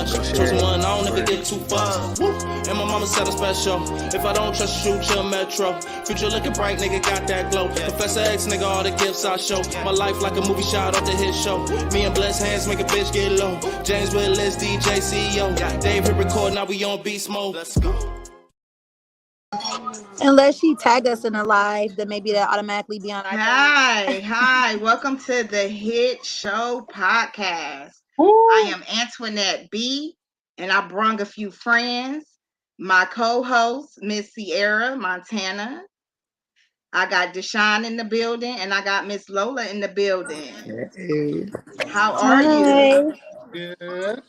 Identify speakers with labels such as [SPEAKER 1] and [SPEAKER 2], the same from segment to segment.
[SPEAKER 1] much. Chosen one, I don't ever get too far. And my mama said I'm special. If I don't trust you, shoot your metro. Future looking bright, nigga, got that glow. Professor X, nigga, all the gifts I show. My life like a movie shot off the hit show. Me and blessed hands make a bitch get low. James Willis, DJ CEO. Dave hit record, now we on beast mode. Let's go.
[SPEAKER 2] Unless she tagged us in a live, then maybe they'll automatically be on our
[SPEAKER 3] page. Hi. Welcome to the Hit Show podcast. I am Antoinette B, and I brung a few friends. My co-host, Miss Sierra Montana. I got Deshawn in the building, and I got Miss Lola in the building.
[SPEAKER 4] Hey.
[SPEAKER 3] How are you?
[SPEAKER 4] Good.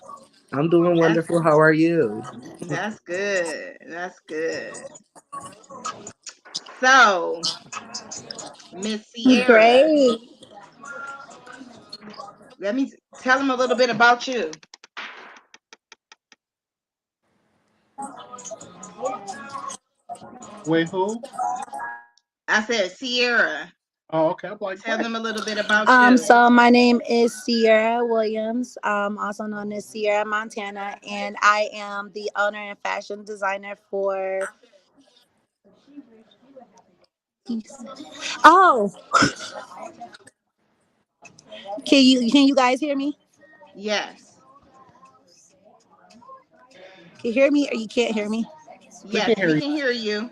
[SPEAKER 4] I'm doing wonderful. How are you?
[SPEAKER 3] That's good. That's good. So, Miss Sierra.
[SPEAKER 2] Great.
[SPEAKER 3] Let me tell them a little bit about you.
[SPEAKER 5] Wait, who?
[SPEAKER 3] I said Sierra.
[SPEAKER 5] Oh, okay. I'm like,
[SPEAKER 3] tell them a little bit about you.
[SPEAKER 2] So my name is Sierra Williams, also known as Sierra Montana, and I am the owner and fashion designer for. Oh, can you guys hear me?
[SPEAKER 3] Yes.
[SPEAKER 2] Can you hear me or you can't hear me?
[SPEAKER 3] Yes, we can hear you.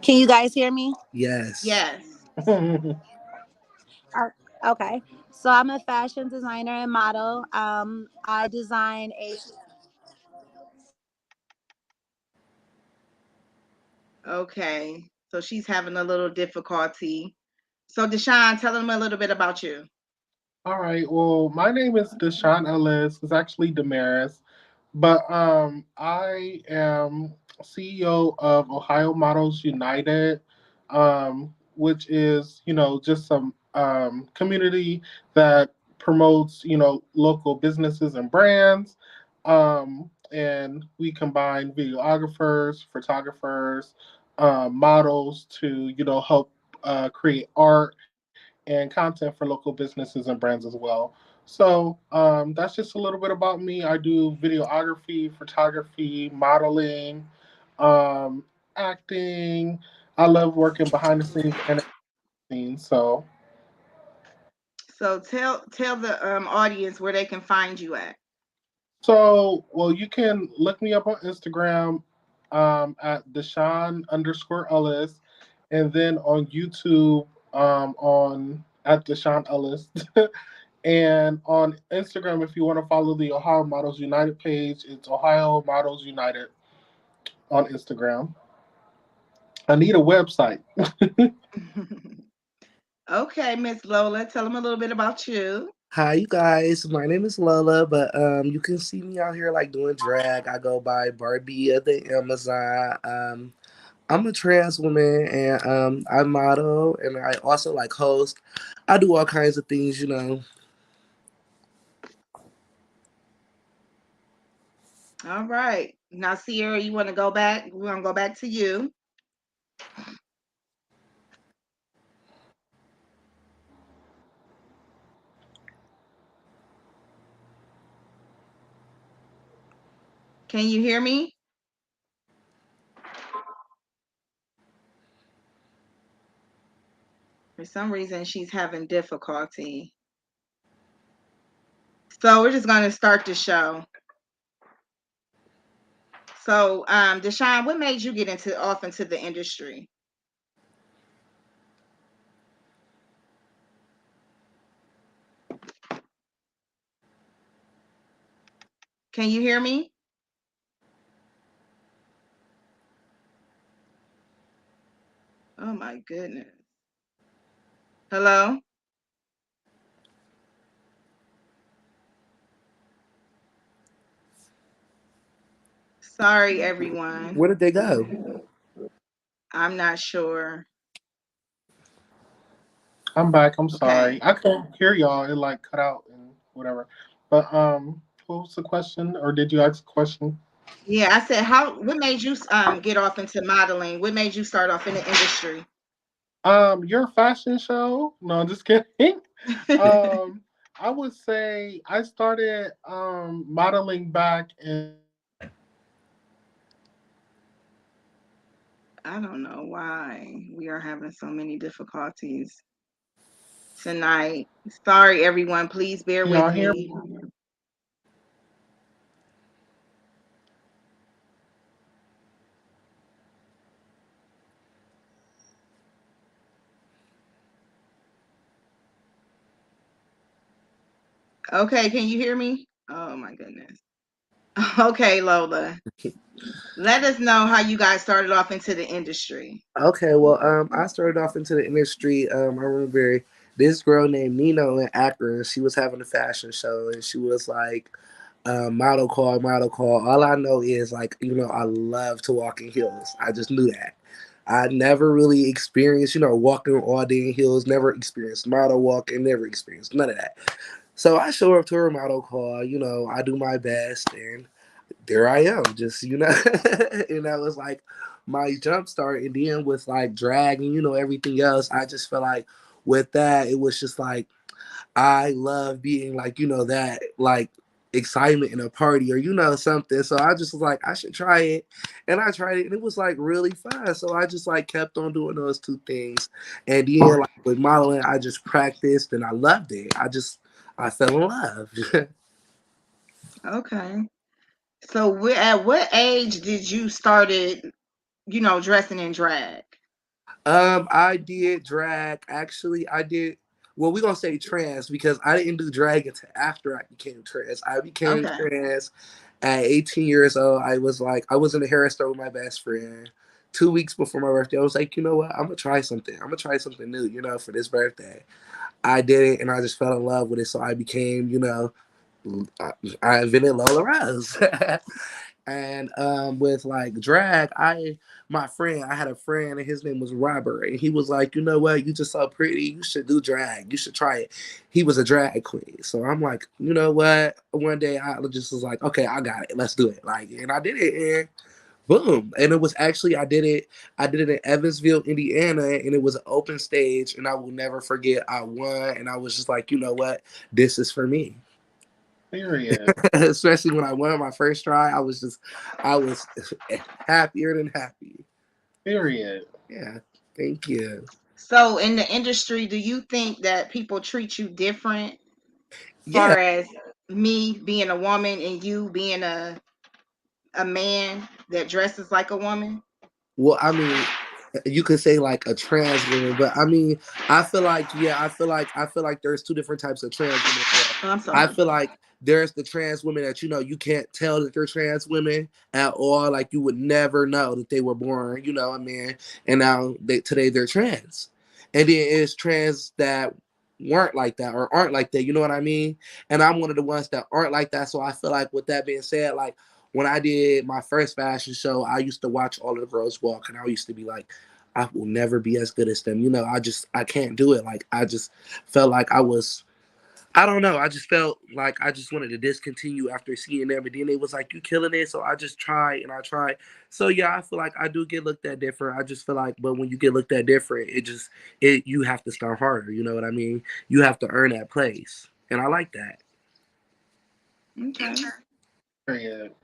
[SPEAKER 2] Can you guys hear me?
[SPEAKER 4] Yes.
[SPEAKER 3] Yes.
[SPEAKER 2] Okay. So I'm a fashion designer and model. I design a.
[SPEAKER 3] Okay. So she's having a little difficulty. So Deshawn, tell them a little bit about you.
[SPEAKER 5] All right. Well, my name is Deshawn Ellis. It's actually Damaris. But I am CEO of Ohio Models United, which is, just some community that promotes, local businesses and brands. And we combine videographers, photographers, models to, help create art and content for local businesses and brands as well. So that's just a little bit about me. I do videography, photography, modeling, acting. I love working behind the scenes and scenes. So
[SPEAKER 3] tell the audience where they can find you at.
[SPEAKER 5] So, well, you can look me up on Instagram at Deshawn_Ellis, and then on YouTube on at Deshawn Ellis. And on Instagram, if you want to follow the Ohio Models United page, it's Ohio Models United on Instagram. I need a website.
[SPEAKER 3] Okay, Miss Lola, tell them a little bit about you.
[SPEAKER 4] Hi, you guys. My name is Lola, but you can see me out here like doing drag. I go by Barbie at the Amazon. I'm a trans woman, and I model, and I also like host. I do all kinds of things,
[SPEAKER 3] All right. Now, Sierra, you want to go back? We're going to go back to you. Can you hear me? For some reason, she's having difficulty. So we're just going to start the show. So, Deshawn, what made you get off into the industry? Can you hear me? Oh my goodness. Hello? Sorry, everyone.
[SPEAKER 4] Where did they go?
[SPEAKER 3] I'm not sure.
[SPEAKER 5] I'm back. I'm sorry. I couldn't hear y'all. It like cut out and whatever. But what was the question? Or did you ask a question?
[SPEAKER 3] Yeah, I said, what made you get off into modeling? What made you start off in the industry?
[SPEAKER 5] Your fashion show? No, just kidding. I would say I started modeling back in
[SPEAKER 3] I don't know why we are having so many difficulties tonight. Sorry, everyone. Please bear
[SPEAKER 5] can y'all
[SPEAKER 3] with
[SPEAKER 5] hear
[SPEAKER 3] me. Okay, can you hear me? Oh my goodness. Okay, Lola. Let us know how you guys started off into the industry.
[SPEAKER 4] Okay, well, I started off into the industry. I remember this girl named Nino in Akron. She was having a fashion show, and she was like, model call, model call. All I know is like, I love to walk in heels. I just knew that. I never really experienced, walking all day in heels. Never experienced model walking. Never experienced none of that. So I show up to her model call. I do my best, and there I am, just and that was like my jump start. And then with like drag and everything else, I just felt like with that, it was just like I love being like that like excitement in a party or something. So I just was like I should try it, and I tried it, and it was like really fun. So I just like kept on doing those two things, and then like with modeling, I just practiced and I loved it. I fell in love.
[SPEAKER 3] Okay. So at what age did you started, dressing in drag?
[SPEAKER 4] I did drag. Actually, I did. Well, we're gonna say trans because I didn't do drag until after I became trans. I became
[SPEAKER 3] Okay.
[SPEAKER 4] trans at 18 years old. I was in the hair store with my best friend. 2 weeks before my birthday, I was like, you know what? I'm gonna try something. I'm gonna try something new. For this birthday, I did it, and I just fell in love with it. So I became, I, I invented Lola Rose. And with like drag, I had a friend and his name was Robert, and he was like, you know what, you just so pretty, you should do drag, you should try it. He was a drag queen, so I'm like, you know what? One day I just was like, okay, I got it, let's do it. Like, and I did it, and boom, and it was actually I did it in Evansville, Indiana, and it was an open stage, and I will never forget. I won, and I was just like, you know what, this is for me.
[SPEAKER 5] period.
[SPEAKER 4] Especially when I won my first try, I was happier than happy.
[SPEAKER 5] Period.
[SPEAKER 4] Yeah, thank you.
[SPEAKER 3] So in the industry, do you think that people treat you different,
[SPEAKER 4] Yeah,
[SPEAKER 3] far as me being a woman and you being a man that dresses like a woman?
[SPEAKER 4] well, I mean, you could say like a trans woman, but I mean, I feel like there's two different types of trans women.
[SPEAKER 3] Oh, I'm
[SPEAKER 4] I
[SPEAKER 3] sorry.
[SPEAKER 4] feel like there's the trans women that you can't tell that they're trans women at all. Like you would never know that they were born, a man, and now today they're trans. And then it's trans that weren't like that or aren't like that. You know what I mean? And I'm one of the ones that aren't like that. So I feel like with that being said, like when I did my first fashion show, I used to watch all of the girls walk, and I used to be like, I will never be as good as them. I can't do it. Like I just felt like I don't know. I just felt like I just wanted to discontinue after seeing them, and then it was like you killing it. So I just tried and I tried. So yeah, I feel like I do get looked at different. I just feel like, but when you get looked at different, it you have to start harder. You know what I mean? You have to earn that place, and I like that.
[SPEAKER 3] Okay.
[SPEAKER 5] Period.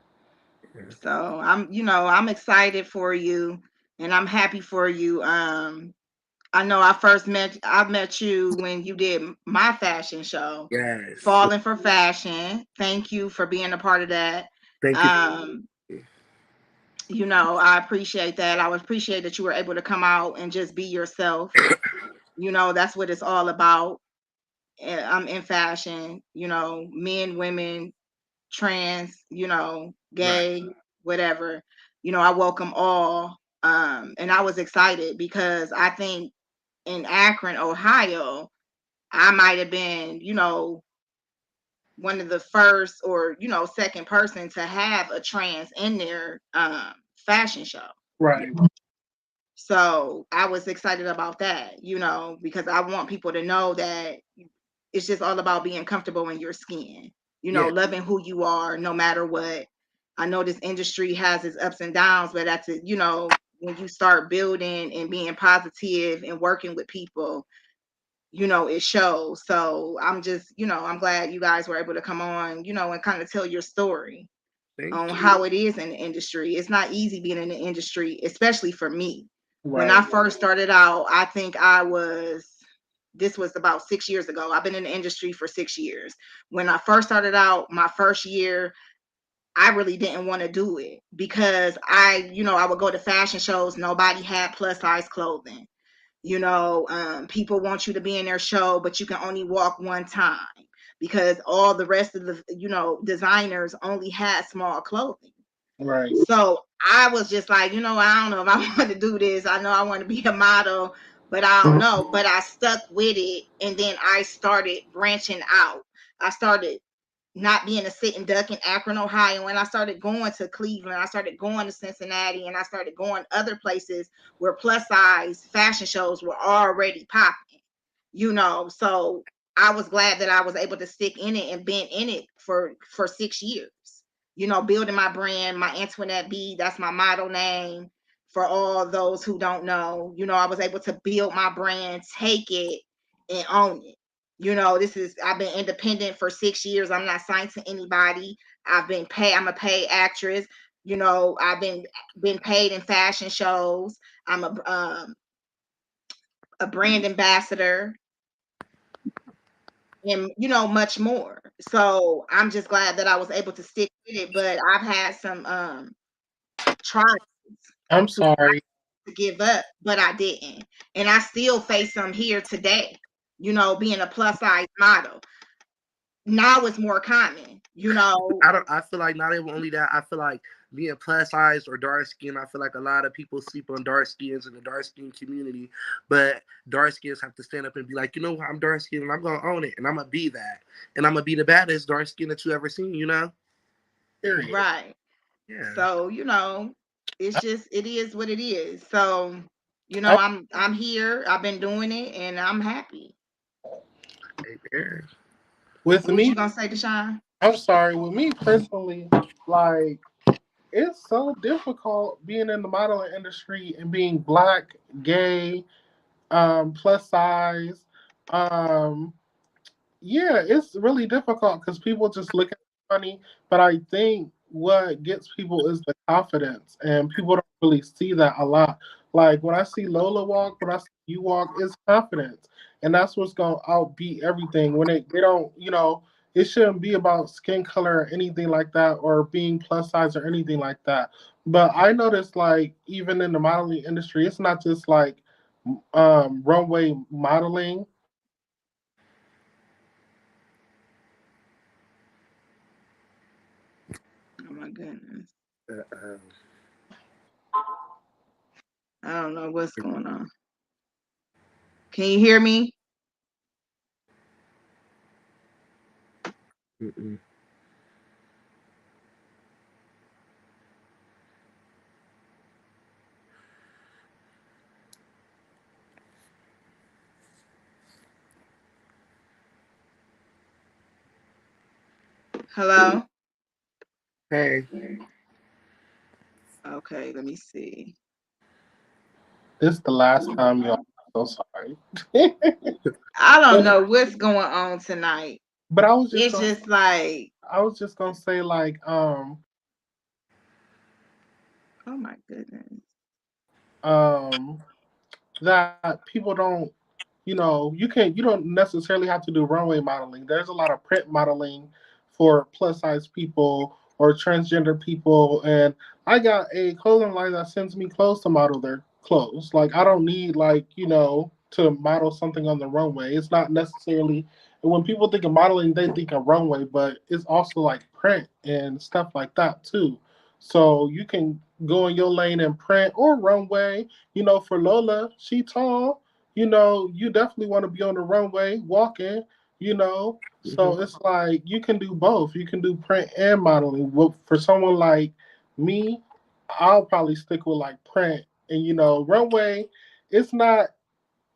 [SPEAKER 3] So I'm excited for you and I'm happy for you. I know I met you when you did my fashion show,
[SPEAKER 4] Yes.
[SPEAKER 3] Falling for Fashion. Thank you for being a part of that.
[SPEAKER 4] Thank you.
[SPEAKER 3] Um, I appreciate that. I would appreciate that you were able to come out and just be yourself. That's what it's all about. I'm in fashion, men, women, trans,
[SPEAKER 4] Right.
[SPEAKER 3] gay, whatever. I welcome all. And I was excited because I think in Akron, Ohio, I might have been, one of the first or, second person to have a trans in their fashion show.
[SPEAKER 4] Yeah.
[SPEAKER 5] Right.
[SPEAKER 3] So I was excited about that, because I want people to know that it's just all about being comfortable in your skin,
[SPEAKER 4] Yeah.
[SPEAKER 3] loving who you are no matter what. I know this industry has its ups and downs, but that's it, when you start building and being positive and working with people, it shows. So I'm just, I'm glad you guys were able to come on, and kind of tell your story on how it is in the industry. It's not easy being in the industry, especially for me. When I first started out, I think this was about 6 years ago. I've been in the industry for 6 years. When I first started out, my first year, I really didn't want to do it because I would go to fashion shows. Nobody had plus size clothing. People want you to be in their show, but you can only walk one time because all the rest of the, designers only had small clothing.
[SPEAKER 5] Right.
[SPEAKER 3] So I was just like, I don't know if I want to do this. I know I want to be a model, but I don't know. But I stuck with it. And then I started branching out. I started not being a sitting duck in Akron, Ohio. And I started going to Cleveland. I started going to Cincinnati, and I started going other places where plus size fashion shows were already popping, So I was glad that I was able to stick in it and been in it for 6 years, building my brand, my Antoinette B, that's my model name for all those who don't know. I was able to build my brand, take it and own it. I've been independent for 6 years. I'm not signed to anybody. I'm a paid actress. I've been paid in fashion shows. I'm a brand ambassador and much more. So I'm just glad that I was able to stick with it. But I've had some trials
[SPEAKER 5] I'm sorry.
[SPEAKER 3] to give up, but I didn't. And I still face them here today, being a plus size model. Now it's more common,
[SPEAKER 4] I feel like not even only that. I feel like being plus size or dark skin. I feel like a lot of people sleep on dark skins in the dark skin community, but dark skins have to stand up and be like, I'm dark skin and I'm gonna own it and I'm gonna be that and I'm gonna be the baddest dark skin that you ever seen.
[SPEAKER 5] Period.
[SPEAKER 3] Right.
[SPEAKER 4] Yeah.
[SPEAKER 3] So it's just it is what it is. So I'm here. I've been doing it, and I'm happy.
[SPEAKER 5] With
[SPEAKER 3] What was
[SPEAKER 5] me,
[SPEAKER 3] you gonna say, Deshawn?
[SPEAKER 5] I'm sorry. With me personally, like it's so difficult being in the modeling industry and being black, gay, plus size. Um, yeah, it's really difficult because people just look at it funny. But I think what gets people is the confidence, and people don't really see that a lot. Like when I see Lola walk, when I see you walk, it's confidence, and that's what's gonna outbeat everything. When they don't, it shouldn't be about skin color or anything like that, or being plus size or anything like that. But I noticed, like even in the modeling industry, it's not just like runway modeling.
[SPEAKER 3] Oh my goodness.
[SPEAKER 4] Uh-oh.
[SPEAKER 3] I don't know what's going on. Can you hear me?
[SPEAKER 4] Mm-mm.
[SPEAKER 3] Hello?
[SPEAKER 4] Hey.
[SPEAKER 3] Okay, let me see.
[SPEAKER 5] This is the last time, y'all. So sorry.
[SPEAKER 3] I don't know what's going on tonight.
[SPEAKER 5] But I was just
[SPEAKER 3] It's
[SPEAKER 5] gonna,
[SPEAKER 3] just like,
[SPEAKER 5] I was just gonna say like
[SPEAKER 3] oh my goodness.
[SPEAKER 5] um that people don't, you don't necessarily have to do runway modeling. There's a lot of print modeling for plus size people or transgender people, and I got a clothing line that sends me clothes to model their clothes. Like I don't need to model something on the runway. It's not necessarily, and when people think of modeling, they think of runway, but it's also like print and stuff like that too. So you can go in your lane and print or runway. For Lola, she tall. You definitely want to be on the runway walking. So it's like you can do both. You can do print and modeling. Well, for someone like me, I'll probably stick with like print and runway. It's not.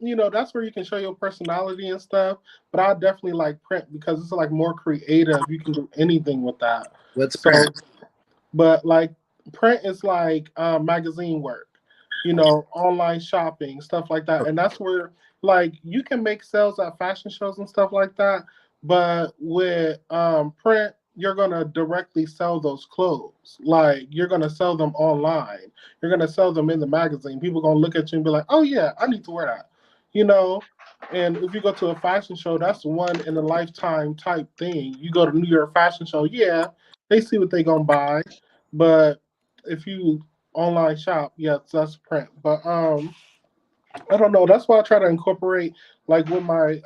[SPEAKER 5] That's where you can show your personality and stuff. But I definitely like print because it's like more creative. You can do anything with that.
[SPEAKER 4] What's
[SPEAKER 5] So,
[SPEAKER 4] print?
[SPEAKER 5] but like print is like magazine work, online shopping, stuff like that. And that's where like you can make sales at fashion shows and stuff like that, but with print, you're gonna directly sell those clothes. Like you're gonna sell them online. You're gonna sell them in the magazine. People gonna look at you and be like, "Oh yeah, I need to wear that," you know. And if you go to a fashion show, that's one in a lifetime type thing. You go to New York Fashion Show, yeah, they see what they gonna buy, but if you online shop, yes, that's print. But I don't know. That's why I try to incorporate, like with my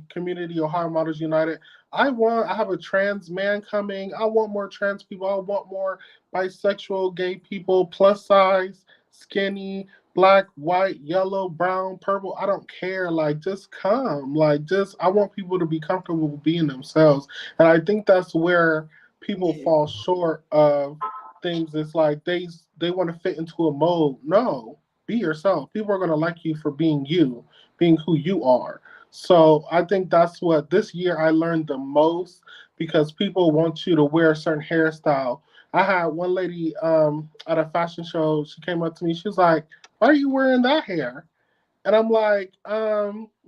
[SPEAKER 5] community, Ohio Models United. I have a trans man coming. I want more trans people. I want more bisexual, gay people, plus size, skinny, black, white, yellow, brown, purple. I don't care. Like, just come. Like, just I want people to be comfortable being themselves. And I think that's where people
[SPEAKER 3] Yeah.
[SPEAKER 5] fall short of things. It's like they want to fit into a mold. No, be yourself. People are going to like you for being you, being who you are. So I think that's what this year I learned the most, because people want you to wear a certain hairstyle. I had one lady at a fashion show. She came up to me. She was like, "Why are you wearing that hair?" And I'm like,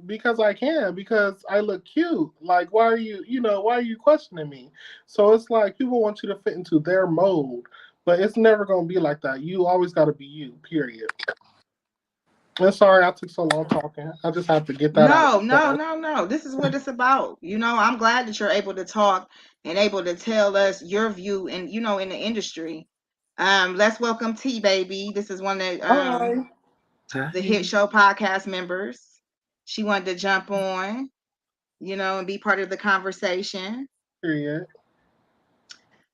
[SPEAKER 5] because I can, because I look cute. Like, why are you questioning me? So it's like people want you to fit into their mold, but it's never gonna be like that. You always gotta be you, period. I'm sorry I took so long talking. I just have to get that out.
[SPEAKER 3] No, no, no, no. This is what it's about. I'm glad that you're able to talk and able to tell us your view and in the industry. Let's welcome T Baby. This is one of
[SPEAKER 5] Bye.
[SPEAKER 3] the Hit Show podcast members. She wanted to jump on, and be part of the conversation.
[SPEAKER 5] Period.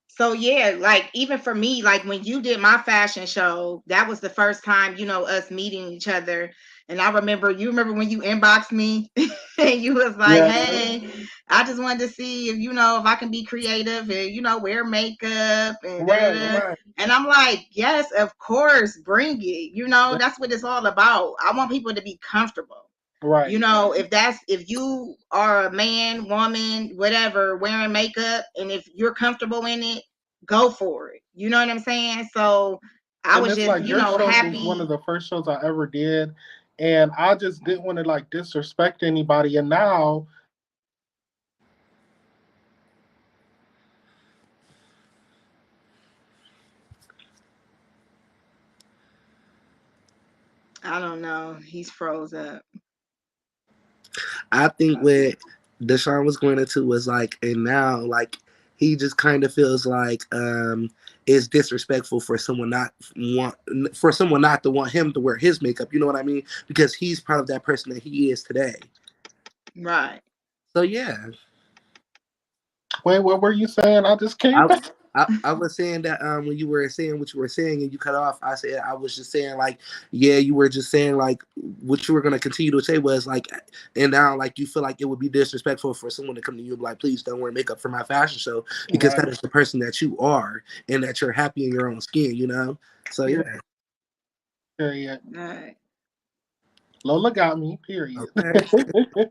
[SPEAKER 3] So yeah, like even for me, like when you did my fashion show, that was the first time, us meeting each other. And you remember when you inboxed me and you was like,
[SPEAKER 5] Yeah.
[SPEAKER 3] "Hey, I just wanted to see if I can be creative and wear makeup and da, da,
[SPEAKER 5] Right.
[SPEAKER 3] da."
[SPEAKER 5] Right.
[SPEAKER 3] And I'm like, "Yes, of course, bring it." That's what it's all about. I want people to be comfortable.
[SPEAKER 5] Right.
[SPEAKER 3] If you are a man, woman, whatever, wearing makeup, and if you're comfortable in it, go for it. You know what I'm saying? So I
[SPEAKER 5] And
[SPEAKER 3] was
[SPEAKER 5] it's
[SPEAKER 3] just,
[SPEAKER 5] like your show was one
[SPEAKER 3] happy.
[SPEAKER 5] of the first shows I ever did, and I just didn't want to like disrespect anybody. And now
[SPEAKER 3] I don't know. He's froze up.
[SPEAKER 4] I think
[SPEAKER 3] Okay.
[SPEAKER 4] what Deshaun was going into was like, and now like he just kind of feels like it's disrespectful for someone not to want him to wear his makeup. You know what I mean? Because he's part of that person that he is today.
[SPEAKER 3] Right.
[SPEAKER 4] So yeah,
[SPEAKER 5] wait, what were you saying? I just came
[SPEAKER 4] I
[SPEAKER 5] back.
[SPEAKER 4] I was saying that when you were saying what you were saying and you cut off, I said I was just saying like, yeah, you were just saying like what you were gonna continue to say was like, and now like you feel like it would be disrespectful for someone to come to you and be like, please don't wear makeup for my fashion show because
[SPEAKER 5] Right.
[SPEAKER 4] that is the person that you are and that you're happy in your own skin, you know. So
[SPEAKER 5] Period.
[SPEAKER 4] yeah,
[SPEAKER 5] Period.
[SPEAKER 3] Right.
[SPEAKER 5] Lola got me. Period.
[SPEAKER 4] okay,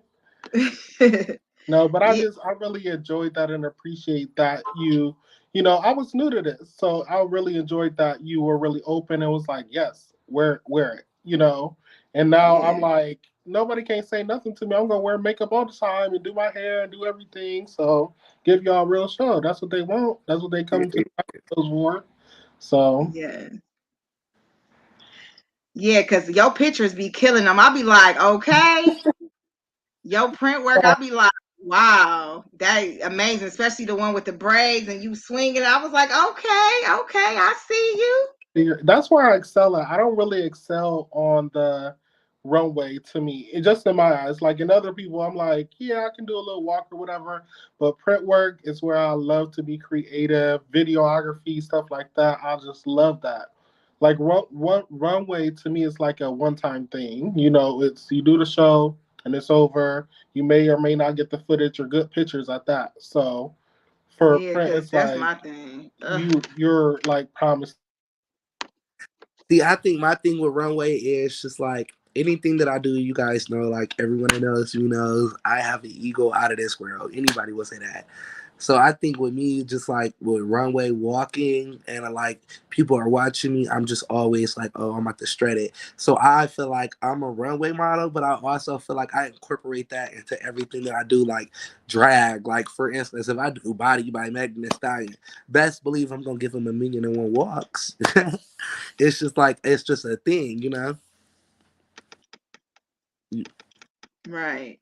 [SPEAKER 5] No, but
[SPEAKER 3] Yeah.
[SPEAKER 5] I really enjoyed that and appreciate that I was new to this, so I really enjoyed that you were really open and was like, yes, wear it. And now I'm
[SPEAKER 3] Yeah.
[SPEAKER 5] like, nobody can say nothing to me. I'm gonna wear makeup all the time and do my hair and do everything. So give y'all a real show. That's what they want. That's what they come to the shows for. So
[SPEAKER 3] Yeah. Yeah, because your pictures be killing them. I'll be like, okay. Your print work, I'll be like, wow, that amazing. Especially the one with the braids and you swinging. I was like, okay, I see you.
[SPEAKER 5] that's where I excel at. I don't really excel on the runway to me. It just in my eyes. Like in other people, I'm like, yeah, I can do a little walk or whatever. But print work is where I love to be creative, videography, stuff like that. I just love that. Like runway to me is like a one-time thing. It's you do the show and it's over. You may or may not get the footage or good pictures at that. So for
[SPEAKER 3] Yeah,
[SPEAKER 5] print,
[SPEAKER 3] because
[SPEAKER 5] it's
[SPEAKER 3] that's
[SPEAKER 5] like
[SPEAKER 3] my thing.
[SPEAKER 5] you're like promised.
[SPEAKER 4] see, I think my thing with runway is just like anything that I do, you guys know, like everyone that knows me knows, I have an ego out of this world. Anybody will say that. So I think with me, just like with runway walking and like people are watching me, I'm just always like, oh, I'm about to shred it. So I feel like I'm a runway model, but I also feel like I incorporate that into everything that I do, like drag. Like for instance, if I do Body by Megan Thee Stallion, best believe I'm gonna give him 1,000,001 walks. It's just like it's just a thing, you know.
[SPEAKER 3] Right.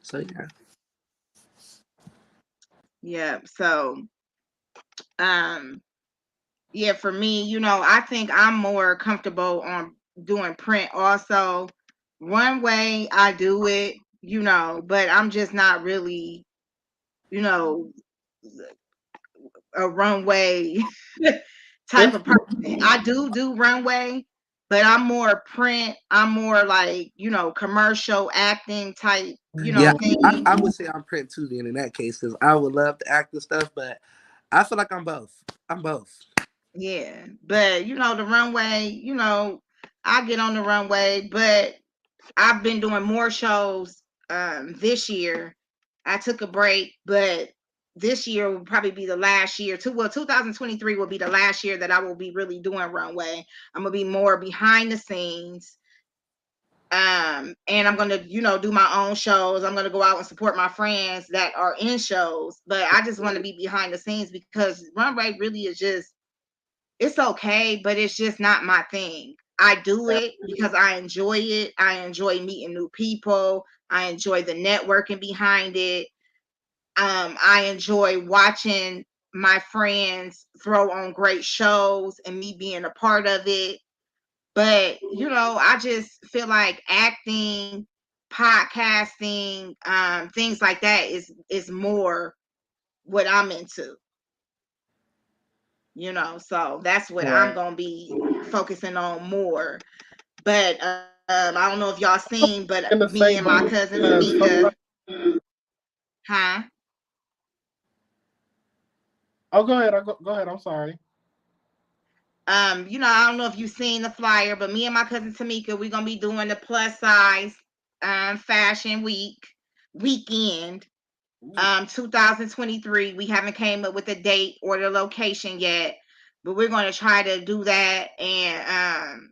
[SPEAKER 4] So yeah.
[SPEAKER 3] Yeah. So, um, yeah, for me, I think I'm more comfortable on doing print also. Runway, I do it, but I'm just not really, you know, a runway type of person. I do runway, but I'm more print. I'm more like, commercial acting type,
[SPEAKER 4] Yeah,
[SPEAKER 3] thing.
[SPEAKER 4] I would say I'm print too then in that case because I would love to act and stuff, but I feel like I'm both. I'm both.
[SPEAKER 3] Yeah. But, the runway, I get on the runway, but I've been doing more shows this year. I took a break, but this year will probably be the last year. 2023 will be the last year that I will be really doing runway. I'm gonna be more behind the scenes. And I'm gonna, do my own shows. I'm gonna go out and support my friends that are in shows, but I just want to be behind the scenes because runway really is just, it's okay, but it's just not my thing. I do it because I enjoy it. I enjoy meeting new people. I enjoy the networking behind it. I enjoy watching my friends throw on great shows and me being a part of it. But, I just feel like acting, podcasting, things like that is more what I'm into. So that's what I'm gonna be focusing on more. But I don't know if y'all seen, but
[SPEAKER 5] In the
[SPEAKER 3] me and
[SPEAKER 5] same
[SPEAKER 3] my
[SPEAKER 5] boat
[SPEAKER 3] cousin
[SPEAKER 5] as
[SPEAKER 3] Tamika, huh?
[SPEAKER 5] oh, go ahead. Go ahead. I'm sorry.
[SPEAKER 3] I don't know if you've seen the flyer, but me and my cousin Tamika, we're gonna be doing the plus size fashion weekend 2023. We haven't came up with a date or the location yet, but we're gonna try to do that and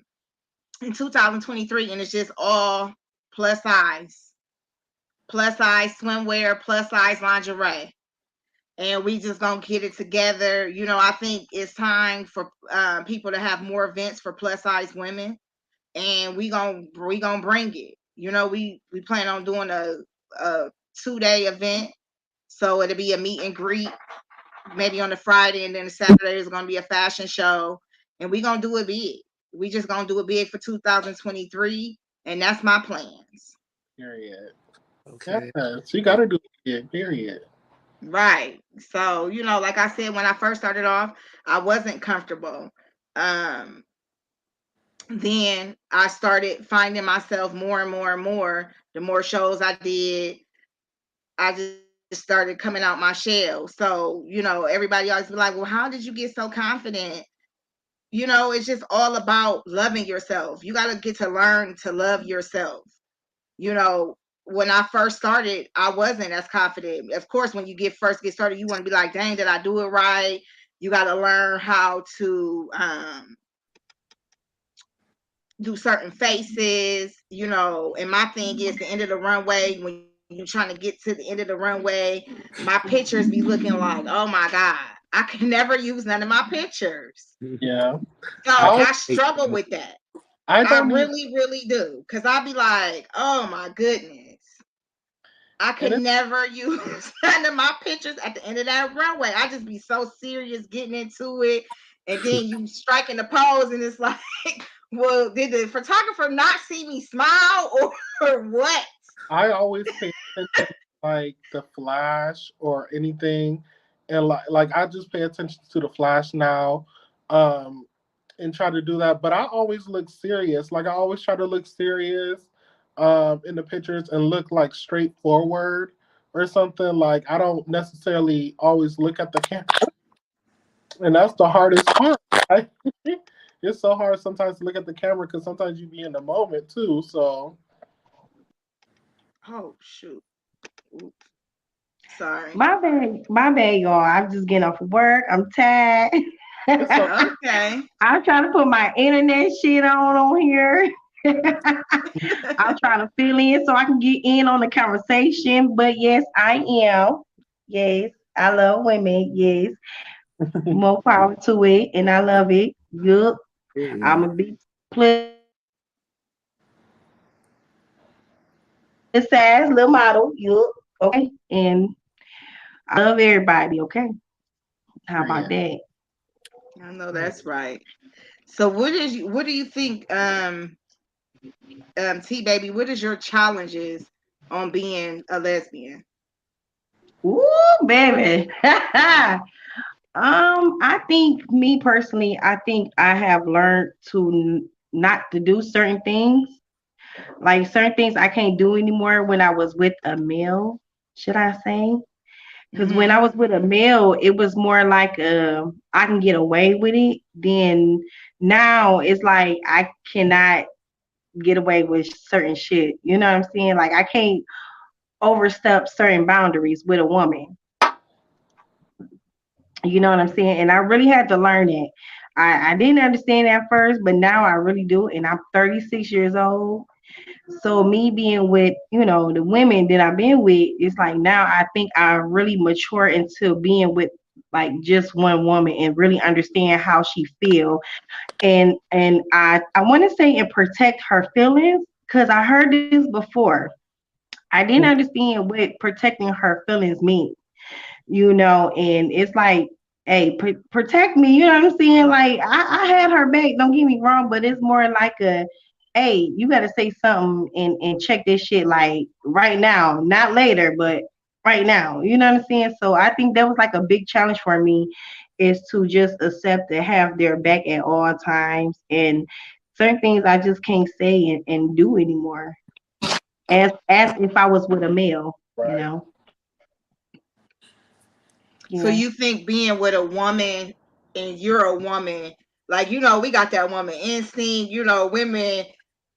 [SPEAKER 3] in 2023, and it's just all plus size swimwear, plus size lingerie, and we just gonna get it together. I think it's time for people to have more events for plus size women, and we gonna bring it. We plan on doing a 2-day event, so it'll be a meet and greet maybe on the Friday, and then the Saturday is gonna be a fashion show, and we gonna do it big. We just gonna do it big for 2023, and that's my plans.
[SPEAKER 5] Period.
[SPEAKER 4] Okay.
[SPEAKER 5] Yes, you got to do it. Period.
[SPEAKER 3] Right. So, like I said, when I first started off, I wasn't comfortable. Um, then I started finding myself more and more and more. The more shows I did, I just started coming out my shell. So, everybody always be like, well, how did you get so confident? It's just all about loving yourself. You got to get to learn to love yourself. You know, when I first started, I wasn't as confident. Of course, when you first get started, you want to be like, dang, did I do it right? You got to learn how to do certain faces, and my thing is the end of the runway, when you're trying to get to the end of the runway, my pictures be looking like, oh my God, I can never use none of my pictures.
[SPEAKER 5] Yeah.
[SPEAKER 3] So I struggle with that.
[SPEAKER 5] I
[SPEAKER 3] I
[SPEAKER 5] don't even,
[SPEAKER 3] really, really do. Because I'll be like, oh my goodness. I
[SPEAKER 5] and
[SPEAKER 3] could never use none of my pictures at the end of that runway. I just be so serious getting into it. And then you striking the pose, and it's like, well, did the photographer not see me smile or what?
[SPEAKER 5] I always pay attention to, like the flash or anything, and like I just pay attention to the flash now, um, and try to do that. But I always look serious. Like I always try to look serious, in the pictures and look like straightforward or something. Like I don't necessarily always look at the camera, and that's the hardest part. it's so hard sometimes to look at the camera because sometimes you be in the moment too. So
[SPEAKER 3] Oh shoot. Oops. Sorry.
[SPEAKER 6] My bad, y'all. I'm just getting off of work. I'm tired.
[SPEAKER 5] it's so
[SPEAKER 3] Okay.
[SPEAKER 6] I'm trying to put my internet shit on here. I'm trying to fill in so I can get in on the conversation. But yes, I am. Yes, I love women. Yes, more power to it, and I love it. Yup. I'm a big plus size little model. Yup. Okay, and I love everybody. Okay, how about that?
[SPEAKER 3] Yeah, I know that's right. So what do you think, T baby, what is your challenges on being a lesbian?
[SPEAKER 6] Ooh, baby. I think me personally, I think I have learned to not to do certain things. Like certain things I can't do anymore when I was with a male, should I say? Because when I
[SPEAKER 3] Mm-hmm.
[SPEAKER 6] was with a male, it was more like I can get away with it. Then now it's like I cannot get away with certain shit. You know what I'm saying? Like I can't overstep certain boundaries with a woman. You know what I'm saying? And I really had to learn it. I didn't understand at first, but now I really do. And I'm 36 years old. So me being with, the women that I've been with, it's like now I think I really mature into being with like just one woman and really understand how she feel. And I want to say and protect her feelings because I heard this before. I didn't understand what protecting her feelings mean, and it's like, hey, protect me, you know what I'm saying? Like, I had her back, don't get me wrong, but it's more like hey, you got to say something and check this shit, like, right now, not later, but right now, you know what I'm saying? So I think that was like a big challenge for me is to just accept to have their back at all times, and certain things I just can't say and do anymore, as if I was with a male, you
[SPEAKER 5] right.
[SPEAKER 6] know?
[SPEAKER 3] So
[SPEAKER 6] Yeah.
[SPEAKER 3] you think being with a woman and you're a woman, like we got that woman instinct, women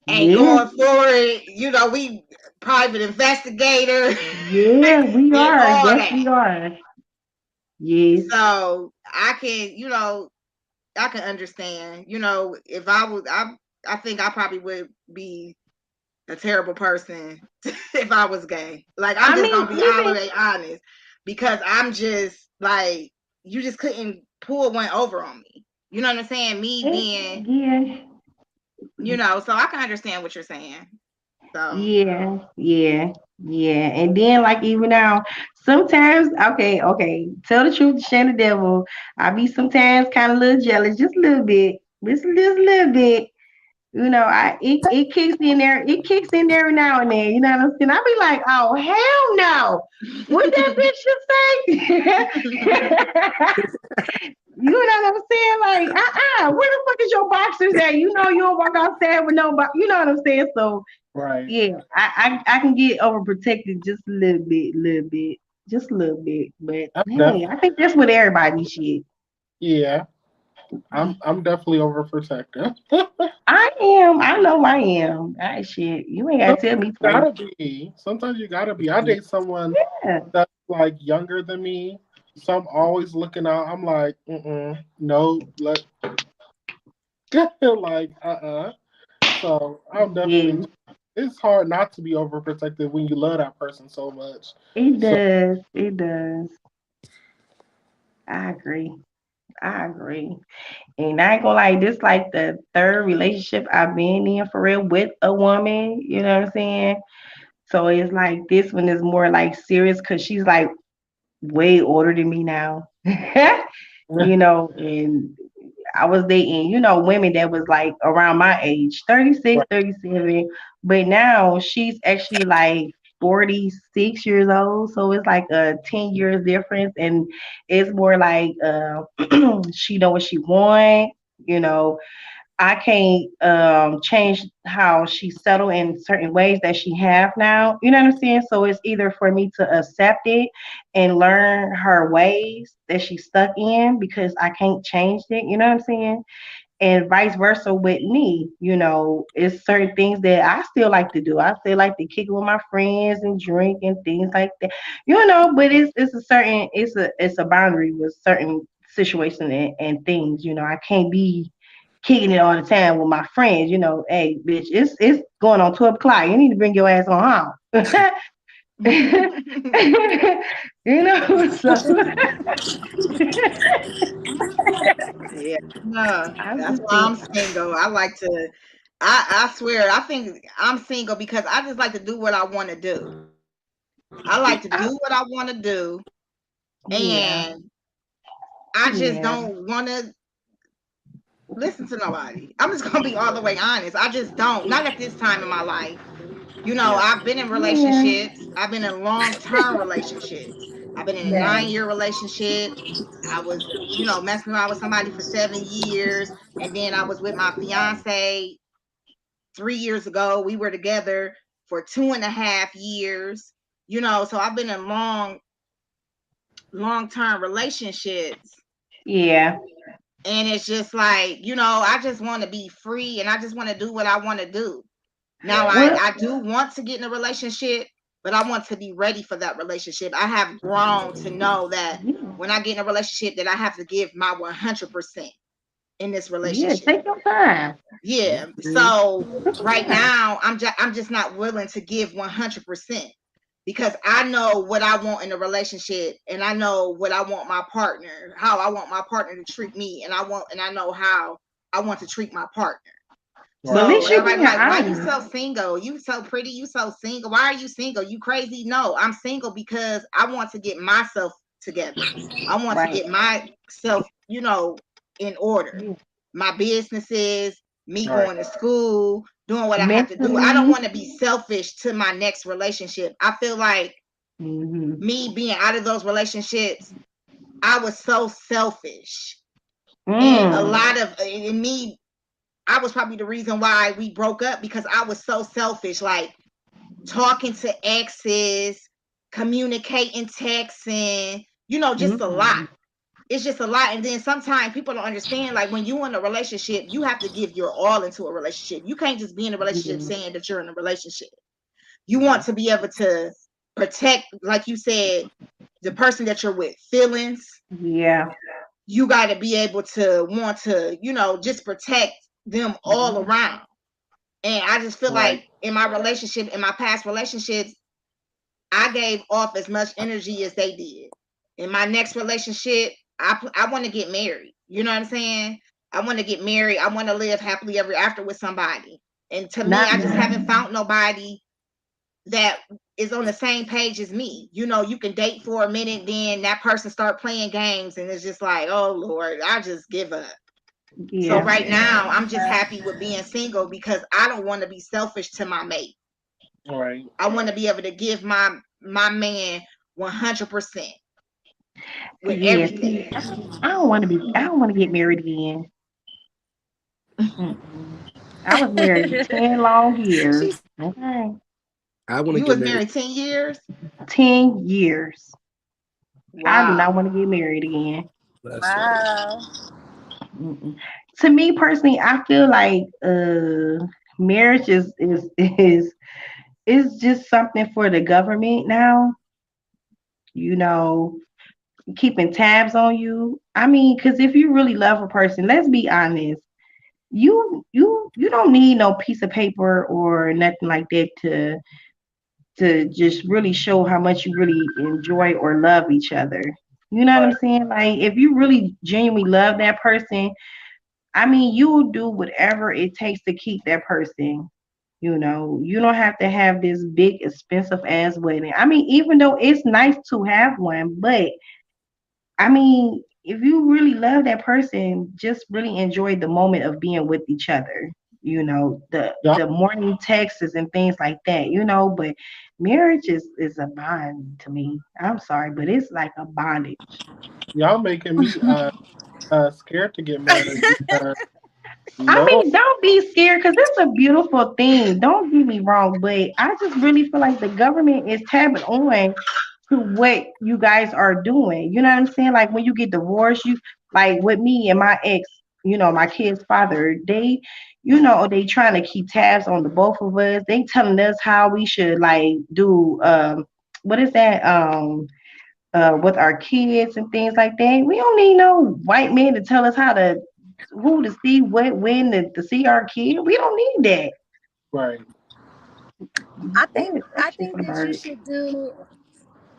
[SPEAKER 3] ain't
[SPEAKER 6] Yeah.
[SPEAKER 3] going for it, we private investigator
[SPEAKER 6] Yeah, we
[SPEAKER 3] and
[SPEAKER 6] are.
[SPEAKER 3] all
[SPEAKER 6] Yes,
[SPEAKER 3] that.
[SPEAKER 6] we are. Yes.
[SPEAKER 3] So I can understand, if I was I think I probably would be a terrible person if I was gay. Like I'm
[SPEAKER 6] I
[SPEAKER 3] just gonna
[SPEAKER 6] mean,
[SPEAKER 3] be all the
[SPEAKER 6] even
[SPEAKER 3] way honest because I'm just like you just couldn't pull one over on me. You know what I'm saying? Me being,
[SPEAKER 6] yeah,
[SPEAKER 3] so I can understand what you're saying. So
[SPEAKER 6] yeah, yeah. And then like even now, sometimes okay, tell the truth, shame the devil. I be sometimes kind of a little jealous, just a little bit, just a little bit. It kicks in there. It kicks in there every now and then. You know what I'm saying? I be like, oh hell no! What that bitch should say? You know what I'm saying? Like, where the fuck is your boxers at? You know you don't walk outside with nobody. You know what I'm saying? So
[SPEAKER 5] Right.
[SPEAKER 6] yeah, I can get overprotected just a little bit, just a little bit. But
[SPEAKER 5] I'm
[SPEAKER 6] hey,
[SPEAKER 5] definitely
[SPEAKER 6] I think that's with everybody shit.
[SPEAKER 5] yeah. I'm definitely overprotective.
[SPEAKER 6] I am. I know I am. I shit. You ain't gotta tell
[SPEAKER 5] Sometimes
[SPEAKER 6] me
[SPEAKER 5] you
[SPEAKER 6] twice.
[SPEAKER 5] gotta be. Sometimes you gotta be. I date someone
[SPEAKER 6] Yeah.
[SPEAKER 5] that's like younger than me, so I'm always looking out. I'm like, no, let like, So I'm definitely.
[SPEAKER 6] Yeah.
[SPEAKER 5] It's hard not to be overprotective when you love that person so much.
[SPEAKER 6] It
[SPEAKER 5] So
[SPEAKER 6] does. It does. I agree. I agree. And I ain't gonna lie, this like the third relationship I've been in for real with a woman. You know what I'm saying? So it's like this one is more like serious because she's like way older than me now. And I was dating, women that was like around my age, 36,
[SPEAKER 5] right,
[SPEAKER 6] 37. But now she's actually like 46 years old. So it's like a 10 years difference. And it's more like she know what she want, you know. I can't change how she settled in certain ways that she have now. You know what I'm saying? So it's either for me to accept it and learn her ways that she's stuck in because I can't change it. You know what I'm saying? and vice versa with me. It's certain things that I still like to do. I still like to kick it with my friends and drink and things like that. But it's a certain it's a boundary with certain situations and things. I can't be kicking it all the time with my friends. Hey, bitch, it's going on 12 o'clock. You need to bring your ass on home. So
[SPEAKER 3] Yeah, no,
[SPEAKER 6] I'm
[SPEAKER 3] that's
[SPEAKER 6] just
[SPEAKER 3] why
[SPEAKER 6] saying,
[SPEAKER 3] I'm single. I like to. I swear, I think I'm single because I just like to do what I want to do. I like to
[SPEAKER 6] I,
[SPEAKER 3] do what I want to do,
[SPEAKER 6] yeah,
[SPEAKER 3] and I just
[SPEAKER 6] yeah,
[SPEAKER 3] don't want to listen to nobody. I'm just gonna be all the way honest. I just don't. Not at this time in my life.
[SPEAKER 4] Yeah.
[SPEAKER 3] I've been in
[SPEAKER 6] yeah,
[SPEAKER 3] relationships. I've been in long-term relationships. I've been in a
[SPEAKER 6] right,
[SPEAKER 3] 9-year relationship. I was, messing around with somebody for 7 years. And then I was with my fiance 3 years ago. We were together for 2.5 years. So I've been in long-term relationships.
[SPEAKER 6] yeah.
[SPEAKER 3] And it's just like, I just want to be free and I just want to do what I want to do. Now,
[SPEAKER 6] Well,
[SPEAKER 3] I do want to get in a relationship, but I want to be ready for that relationship. I have grown to know that when I get in a relationship, that I have to give my 100% in this
[SPEAKER 6] yeah,
[SPEAKER 3] relationship.
[SPEAKER 6] take your time.
[SPEAKER 3] Yeah.
[SPEAKER 4] Mhm.
[SPEAKER 3] So
[SPEAKER 6] Take your
[SPEAKER 3] right
[SPEAKER 6] time.
[SPEAKER 3] now, I'm just not willing to give 100% because I know what I want in a relationship, and I know what I want my partner, how I want my partner to treat me, and I know how I want to treat my partner.
[SPEAKER 6] But at
[SPEAKER 3] So
[SPEAKER 6] least
[SPEAKER 4] Right.
[SPEAKER 6] you're
[SPEAKER 3] everybody
[SPEAKER 6] being
[SPEAKER 3] be like, why you
[SPEAKER 6] honest.
[SPEAKER 3] so single? You so pretty, you so single. Why are you single? You crazy? No, I'm single because I want to get myself together. I want to
[SPEAKER 6] Right.
[SPEAKER 3] get myself, in order.
[SPEAKER 6] Yeah.
[SPEAKER 3] My businesses, me
[SPEAKER 4] Right.
[SPEAKER 3] going to school, doing what I have to do. I don't
[SPEAKER 6] Mentally.
[SPEAKER 3] want to be selfish to my next relationship. I feel like
[SPEAKER 6] Hmm.
[SPEAKER 3] me being out of those relationships, I was so selfish. And a
[SPEAKER 6] Mm.
[SPEAKER 3] lot of in me I was probably the reason why we broke up because I was so selfish, like talking to exes, communicating, texting, just a lot.
[SPEAKER 6] Mm.
[SPEAKER 3] It's just a lot. And then sometimes people don't understand, like when you're in a relationship, you have to give your all into a relationship. You can't just be in a relationship
[SPEAKER 6] Yeah.
[SPEAKER 3] saying that you're in a relationship. You want to be able to protect, like you said, the person that you're with, feelings.
[SPEAKER 6] Yeah.
[SPEAKER 3] You got to be able to want to, just protect them all around. And I just feel
[SPEAKER 4] Right.
[SPEAKER 3] like in my relationship, in my past relationships, I gave off as much energy as they did. In my next relationship, I want to get married. You know what I'm saying? I want to get married. I want to live happily ever after with somebody. And to me,
[SPEAKER 6] Not
[SPEAKER 3] I just
[SPEAKER 6] me.
[SPEAKER 3] haven't found nobody that is on the same page as me. You can date for a minute, then that person start playing games, and it's just like, oh Lord, I just give up. So
[SPEAKER 6] Yeah.
[SPEAKER 3] right now, I'm just happy with being single because I don't want to be selfish to my mate.
[SPEAKER 4] Right.
[SPEAKER 3] I want to be able to give my man 100% with
[SPEAKER 6] Yeah. See,
[SPEAKER 3] everything.
[SPEAKER 6] I don't want to be. I don't want to get married again. Mm-mm. I was married 10 long years.
[SPEAKER 2] She's
[SPEAKER 6] Okay.
[SPEAKER 4] I want to
[SPEAKER 3] You
[SPEAKER 4] get
[SPEAKER 3] was
[SPEAKER 4] married.
[SPEAKER 3] married 10 years?
[SPEAKER 6] 10 years. I do not
[SPEAKER 3] Wow.
[SPEAKER 6] want to get married again.
[SPEAKER 4] Bless you.
[SPEAKER 2] wow.
[SPEAKER 6] Mm-mm. To me personally, I feel like marriage is just something for the government now. You know, keeping tabs on you. I mean, because if you really love a person, let's be honest, you don't need no piece of paper or nothing like that to just really show how much you really enjoy or love each other. You know what I'm
[SPEAKER 4] Right.
[SPEAKER 6] saying? Like if you really genuinely love that person, I mean, you will do whatever it takes to keep that person. You don't have to have this big, expensive ass wedding. I mean, even though it's nice to have one, but I mean, if you really love that person, just really enjoy the moment of being with each other. The
[SPEAKER 5] Y'all,
[SPEAKER 6] the morning texts and things like that. But marriage is a bond to me. I'm sorry, but it's like a bondage.
[SPEAKER 5] y'all making me scared to get married because
[SPEAKER 6] I
[SPEAKER 5] Lord,
[SPEAKER 6] mean, don't be scared because it's a beautiful thing. Don't get me wrong, but I just really feel like the government is tapping on to what you guys are doing. You know what I'm saying? Like when you get divorced, you like with me and my ex. my kid's father, they trying to keep tabs on the both of us. They telling us how we should like do what is that with our kids and things like that. We don't need no white man to tell us who to see, what, when to see our kid. We don't need that.
[SPEAKER 5] Right.
[SPEAKER 2] I think
[SPEAKER 6] That
[SPEAKER 2] I
[SPEAKER 6] shit
[SPEAKER 2] think
[SPEAKER 6] gonna
[SPEAKER 2] that you
[SPEAKER 6] hurt.
[SPEAKER 2] should do.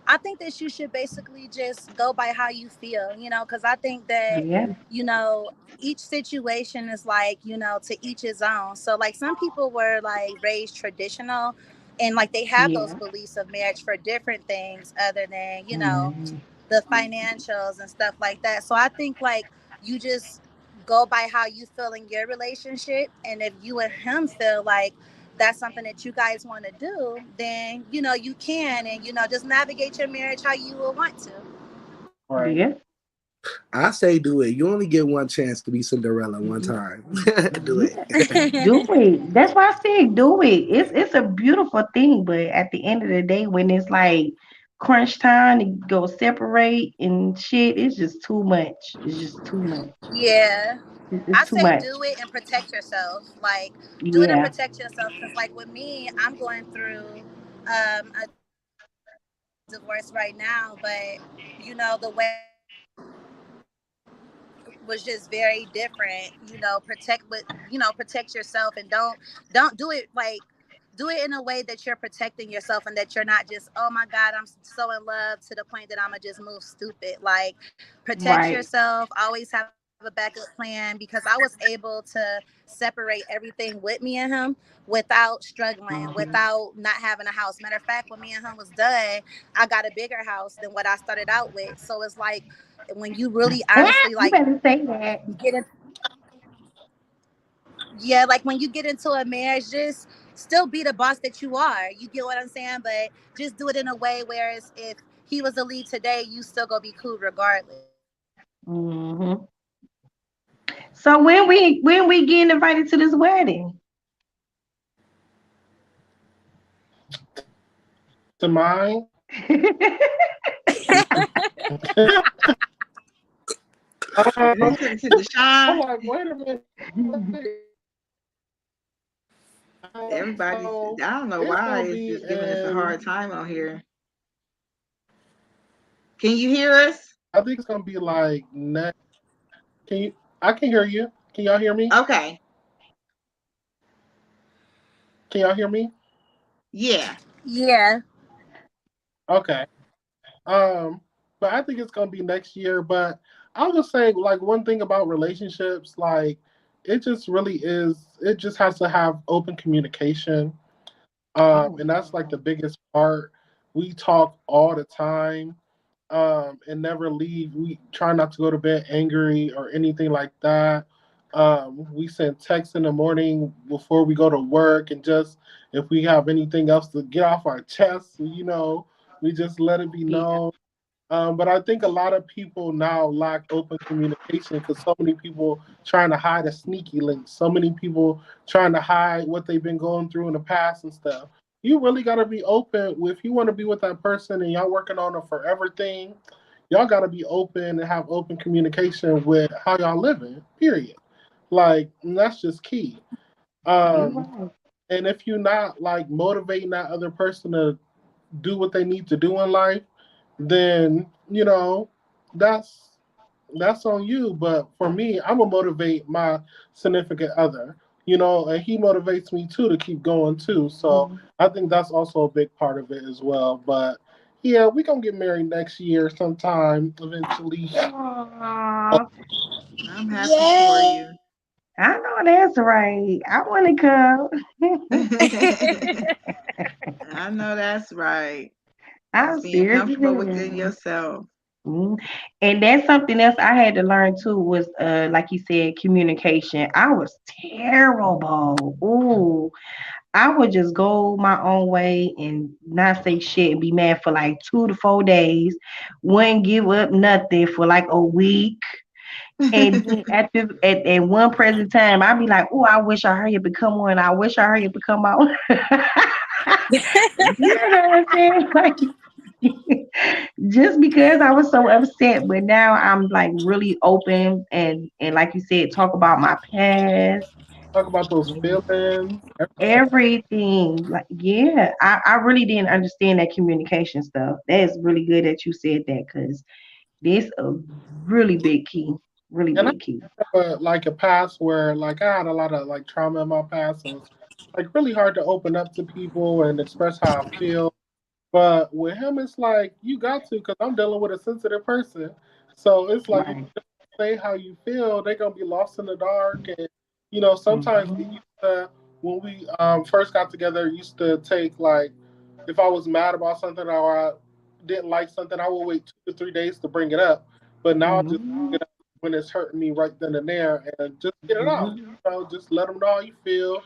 [SPEAKER 2] I think that you should basically just go by how you feel, because I think that,
[SPEAKER 6] Yeah,
[SPEAKER 2] you know, each situation is like, to each his own. So, like, some people were like raised traditional and like they have those
[SPEAKER 6] yeah.
[SPEAKER 2] beliefs of marriage for different things other than,
[SPEAKER 6] Mhm.
[SPEAKER 2] the financials and stuff like that. So, I think like you just go by how you feel in your relationship. And if you and him feel like, that's something that you guys want to do, then you can, and just navigate your marriage how you will want to.
[SPEAKER 5] Right.
[SPEAKER 6] Yeah.
[SPEAKER 4] I say do it. You only get one chance to be Cinderella one time. Do it.
[SPEAKER 6] Do it. That's why I said do it. It's a beautiful thing, but at the end of the day, when it's like crunch time to go separate and shit, it's just too much. It's just too much.
[SPEAKER 2] Yeah,
[SPEAKER 6] It's
[SPEAKER 2] I
[SPEAKER 6] too
[SPEAKER 2] say
[SPEAKER 6] much.
[SPEAKER 2] do it and protect yourself. Like, do it and
[SPEAKER 6] Yeah.
[SPEAKER 2] protect yourself, because like with me, I'm going through a divorce right now, but the way was just very different. Protect yourself, and don't do it like, do it in a way that you're protecting yourself and that you're not just, oh my God, I'm so in love to the point that I'm gonna just move stupid. Like, protect
[SPEAKER 6] Right.
[SPEAKER 2] yourself, always have a backup plan, because I was able to separate everything with me and him without struggling,
[SPEAKER 6] Mhm.
[SPEAKER 2] without not having a house. Matter of fact, when me and him was done, I got a bigger house than what I started out with. So it's like, when you really honestly
[SPEAKER 6] You
[SPEAKER 2] like
[SPEAKER 6] better say that.
[SPEAKER 2] get in, yeah, like when you get into a marriage, just still be the boss that you are. You get what I'm saying? But just do it in a way where if he was the lead today, you still gonna be cool regardless.
[SPEAKER 6] Hmm. So when we getting invited to this wedding?
[SPEAKER 5] To mine.
[SPEAKER 3] Is it to
[SPEAKER 5] I'm
[SPEAKER 3] Deshawn?
[SPEAKER 5] like, wait a minute.
[SPEAKER 3] Everybody's,
[SPEAKER 5] So
[SPEAKER 3] I don't know
[SPEAKER 5] it's
[SPEAKER 3] why
[SPEAKER 5] gonna
[SPEAKER 3] it's
[SPEAKER 5] be
[SPEAKER 3] just giving us a
[SPEAKER 5] in.
[SPEAKER 3] hard time on here. Can you hear us?
[SPEAKER 5] I think it's gonna be like next. Can you? I can hear you. Can y'all hear me?
[SPEAKER 3] Okay.
[SPEAKER 5] Can y'all hear me?
[SPEAKER 3] Yeah.
[SPEAKER 2] Yeah.
[SPEAKER 5] Okay. But I think it's gonna be next year. But I'll just say, like, one thing about relationships, like, it just really is. It just has to have open communication.
[SPEAKER 3] Oh,
[SPEAKER 5] And that's like the biggest part. We talk all the time, and never leave. We try not to go to bed angry or anything like that. We send texts in the morning before we go to work, and just if we have anything else to get off our chest, we just let it be
[SPEAKER 6] Yeah.
[SPEAKER 5] known. But I think a lot of people now lack open communication because so many people trying to hide a sneaky link, so many people trying to hide what they've been going through in the past and stuff. You really got to be open. If you want to be with that person and y'all working on a forever thing, y'all got to be open and have open communication with how y'all living. Period. Like, and that's just key.
[SPEAKER 6] You're
[SPEAKER 5] Um,
[SPEAKER 6] right.
[SPEAKER 5] and if you're not like motivating that other person to do what they need to do in life, then that's that's on you. But for me, I'm gonna motivate my significant other, and he motivates me too to keep going too. So I think that's also a big part of it as well. But yeah, we gonna get married next year sometime eventually.
[SPEAKER 6] Aw,
[SPEAKER 3] I'm happy for
[SPEAKER 2] Yay.
[SPEAKER 3] you.
[SPEAKER 6] I know that's right. I want to come.
[SPEAKER 3] I know that's right.
[SPEAKER 6] I'm
[SPEAKER 3] Just being
[SPEAKER 6] serious as
[SPEAKER 3] comfortable within
[SPEAKER 6] hell.
[SPEAKER 3] yourself.
[SPEAKER 6] Mhm. And that's something else I had to learn too was like you said, communication. I was terrible. Ooh, I would just go my own way and not say shit and be mad for like 2 to 4 days. Wouldn't give up nothing for like a week. And then at one present time, I'd be like, "Oh, I wish I hurry up and come on. I wish I hurry up and come out." You know what I'm saying? Like, just because I was so upset. But now I'm like really open and like you said, talk about my past,
[SPEAKER 5] Talk about those feelings.
[SPEAKER 6] everything. Like, yeah, I really didn't understand that communication stuff. That's really good that you said that because this a really big key, really
[SPEAKER 5] And I
[SPEAKER 6] big key.
[SPEAKER 5] have like a past where like I had a lot of like trauma in my past, so it's like really hard to open up to people and express how I feel. But with him, it's like you got to, because I'm dealing with a sensitive person. So it's like if
[SPEAKER 6] Right.
[SPEAKER 5] you don't say how you feel, they're gonna be lost in the dark. And sometimes it
[SPEAKER 6] Mhm.
[SPEAKER 5] used to, when we first got together, it used to take like if I was mad about something or I didn't like something, I would wait 2 to 3 days to bring it up. But now I just
[SPEAKER 6] Mhm.
[SPEAKER 5] get up when it's hurting me right then and there and just get it out.
[SPEAKER 6] Mhm.
[SPEAKER 5] Just let them know how you feel.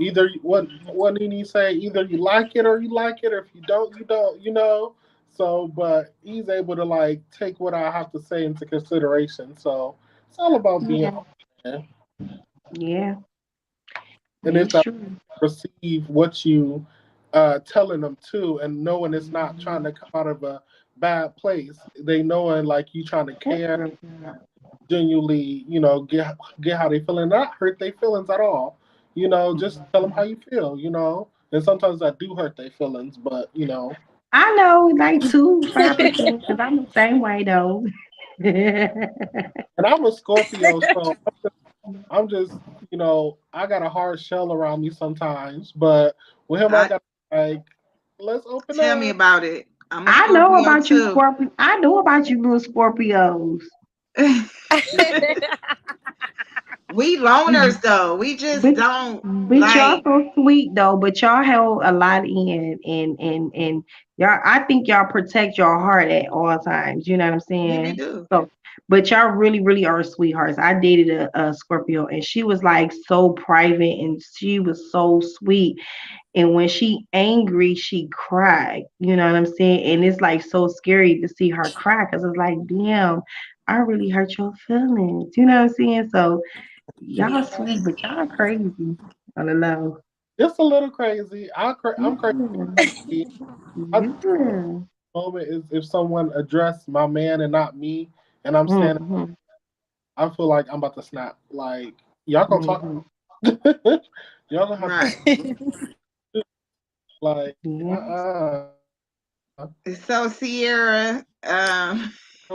[SPEAKER 5] Either what did he say? Either you like it or you like it, or if you don't, you don't. So, but he's able to like take what I have to say into consideration. So it's all about being
[SPEAKER 6] Yeah.
[SPEAKER 5] open.
[SPEAKER 6] Yeah.
[SPEAKER 5] And if
[SPEAKER 6] It's
[SPEAKER 5] that
[SPEAKER 6] true.
[SPEAKER 5] receive what you telling them to, and knowing it's not trying to come out of a bad place, they knowing like you trying to
[SPEAKER 6] That's
[SPEAKER 5] care,
[SPEAKER 6] real good.
[SPEAKER 5] genuinely, get how they feel and not hurt their feelings at all. Just tell them how you feel. And sometimes that do hurt their feelings, but
[SPEAKER 6] I know, like 2, 5%, because I'm the same way though.
[SPEAKER 5] and I'm a Scorpio, so I'm just, I got a hard shell around me sometimes, but with him, I
[SPEAKER 3] I
[SPEAKER 5] got like, let's open
[SPEAKER 3] tell me
[SPEAKER 5] up.
[SPEAKER 3] about it. I'm a
[SPEAKER 6] I know
[SPEAKER 3] Scorpio
[SPEAKER 6] about you,
[SPEAKER 3] too.
[SPEAKER 6] Scorpio. I know about you, little Scorpios.
[SPEAKER 3] We loners though. We just
[SPEAKER 6] But
[SPEAKER 3] don't
[SPEAKER 6] y'all
[SPEAKER 3] like.
[SPEAKER 6] so sweet though. But y'all held a lot in, and y'all. I think y'all protect your heart at all times. You know what I'm
[SPEAKER 3] Yeah, we
[SPEAKER 6] saying?
[SPEAKER 3] do.
[SPEAKER 6] So, but y'all really, really are sweethearts. I dated a Scorpio, and she was like so private, and she was so sweet. And when she angry, she cried. You know what I'm saying? And it's like so scary to see her cry because it's like, damn, I really hurt your feelings. You know what I'm saying? So y'all
[SPEAKER 2] Yeah.
[SPEAKER 6] sweet, but y'all crazy on the low.
[SPEAKER 5] Just a little crazy. I'm crazy.
[SPEAKER 6] Yeah.
[SPEAKER 5] Like me. I think
[SPEAKER 6] Yeah.
[SPEAKER 5] the moment is if someone addressed my man and not me, and I'm standing,
[SPEAKER 6] Mm-hmm.
[SPEAKER 5] I feel like I'm about to snap. Like y'all gonna talk,
[SPEAKER 6] Mm-hmm.
[SPEAKER 5] y'all gonna have to
[SPEAKER 3] Right.
[SPEAKER 5] like,
[SPEAKER 6] Yeah.
[SPEAKER 3] So Sierra,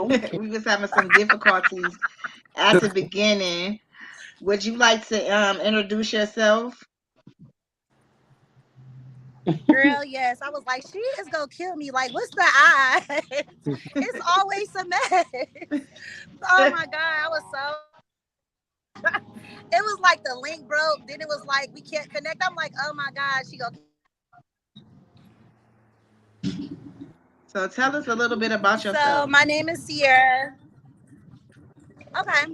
[SPEAKER 5] we can't.
[SPEAKER 3] we was having some difficulties at the beginning. Would you like to introduce yourself?
[SPEAKER 2] Girl, yes. I was like, she is gonna kill me. Like, what's the odds? It's always a mess. Oh my god, I was so. It was like the link broke. Then it was like we can't connect. I'm like, oh my god, she gonna.
[SPEAKER 3] So tell us a little bit about
[SPEAKER 2] So
[SPEAKER 3] yourself.
[SPEAKER 2] my name is Sierra. Okay.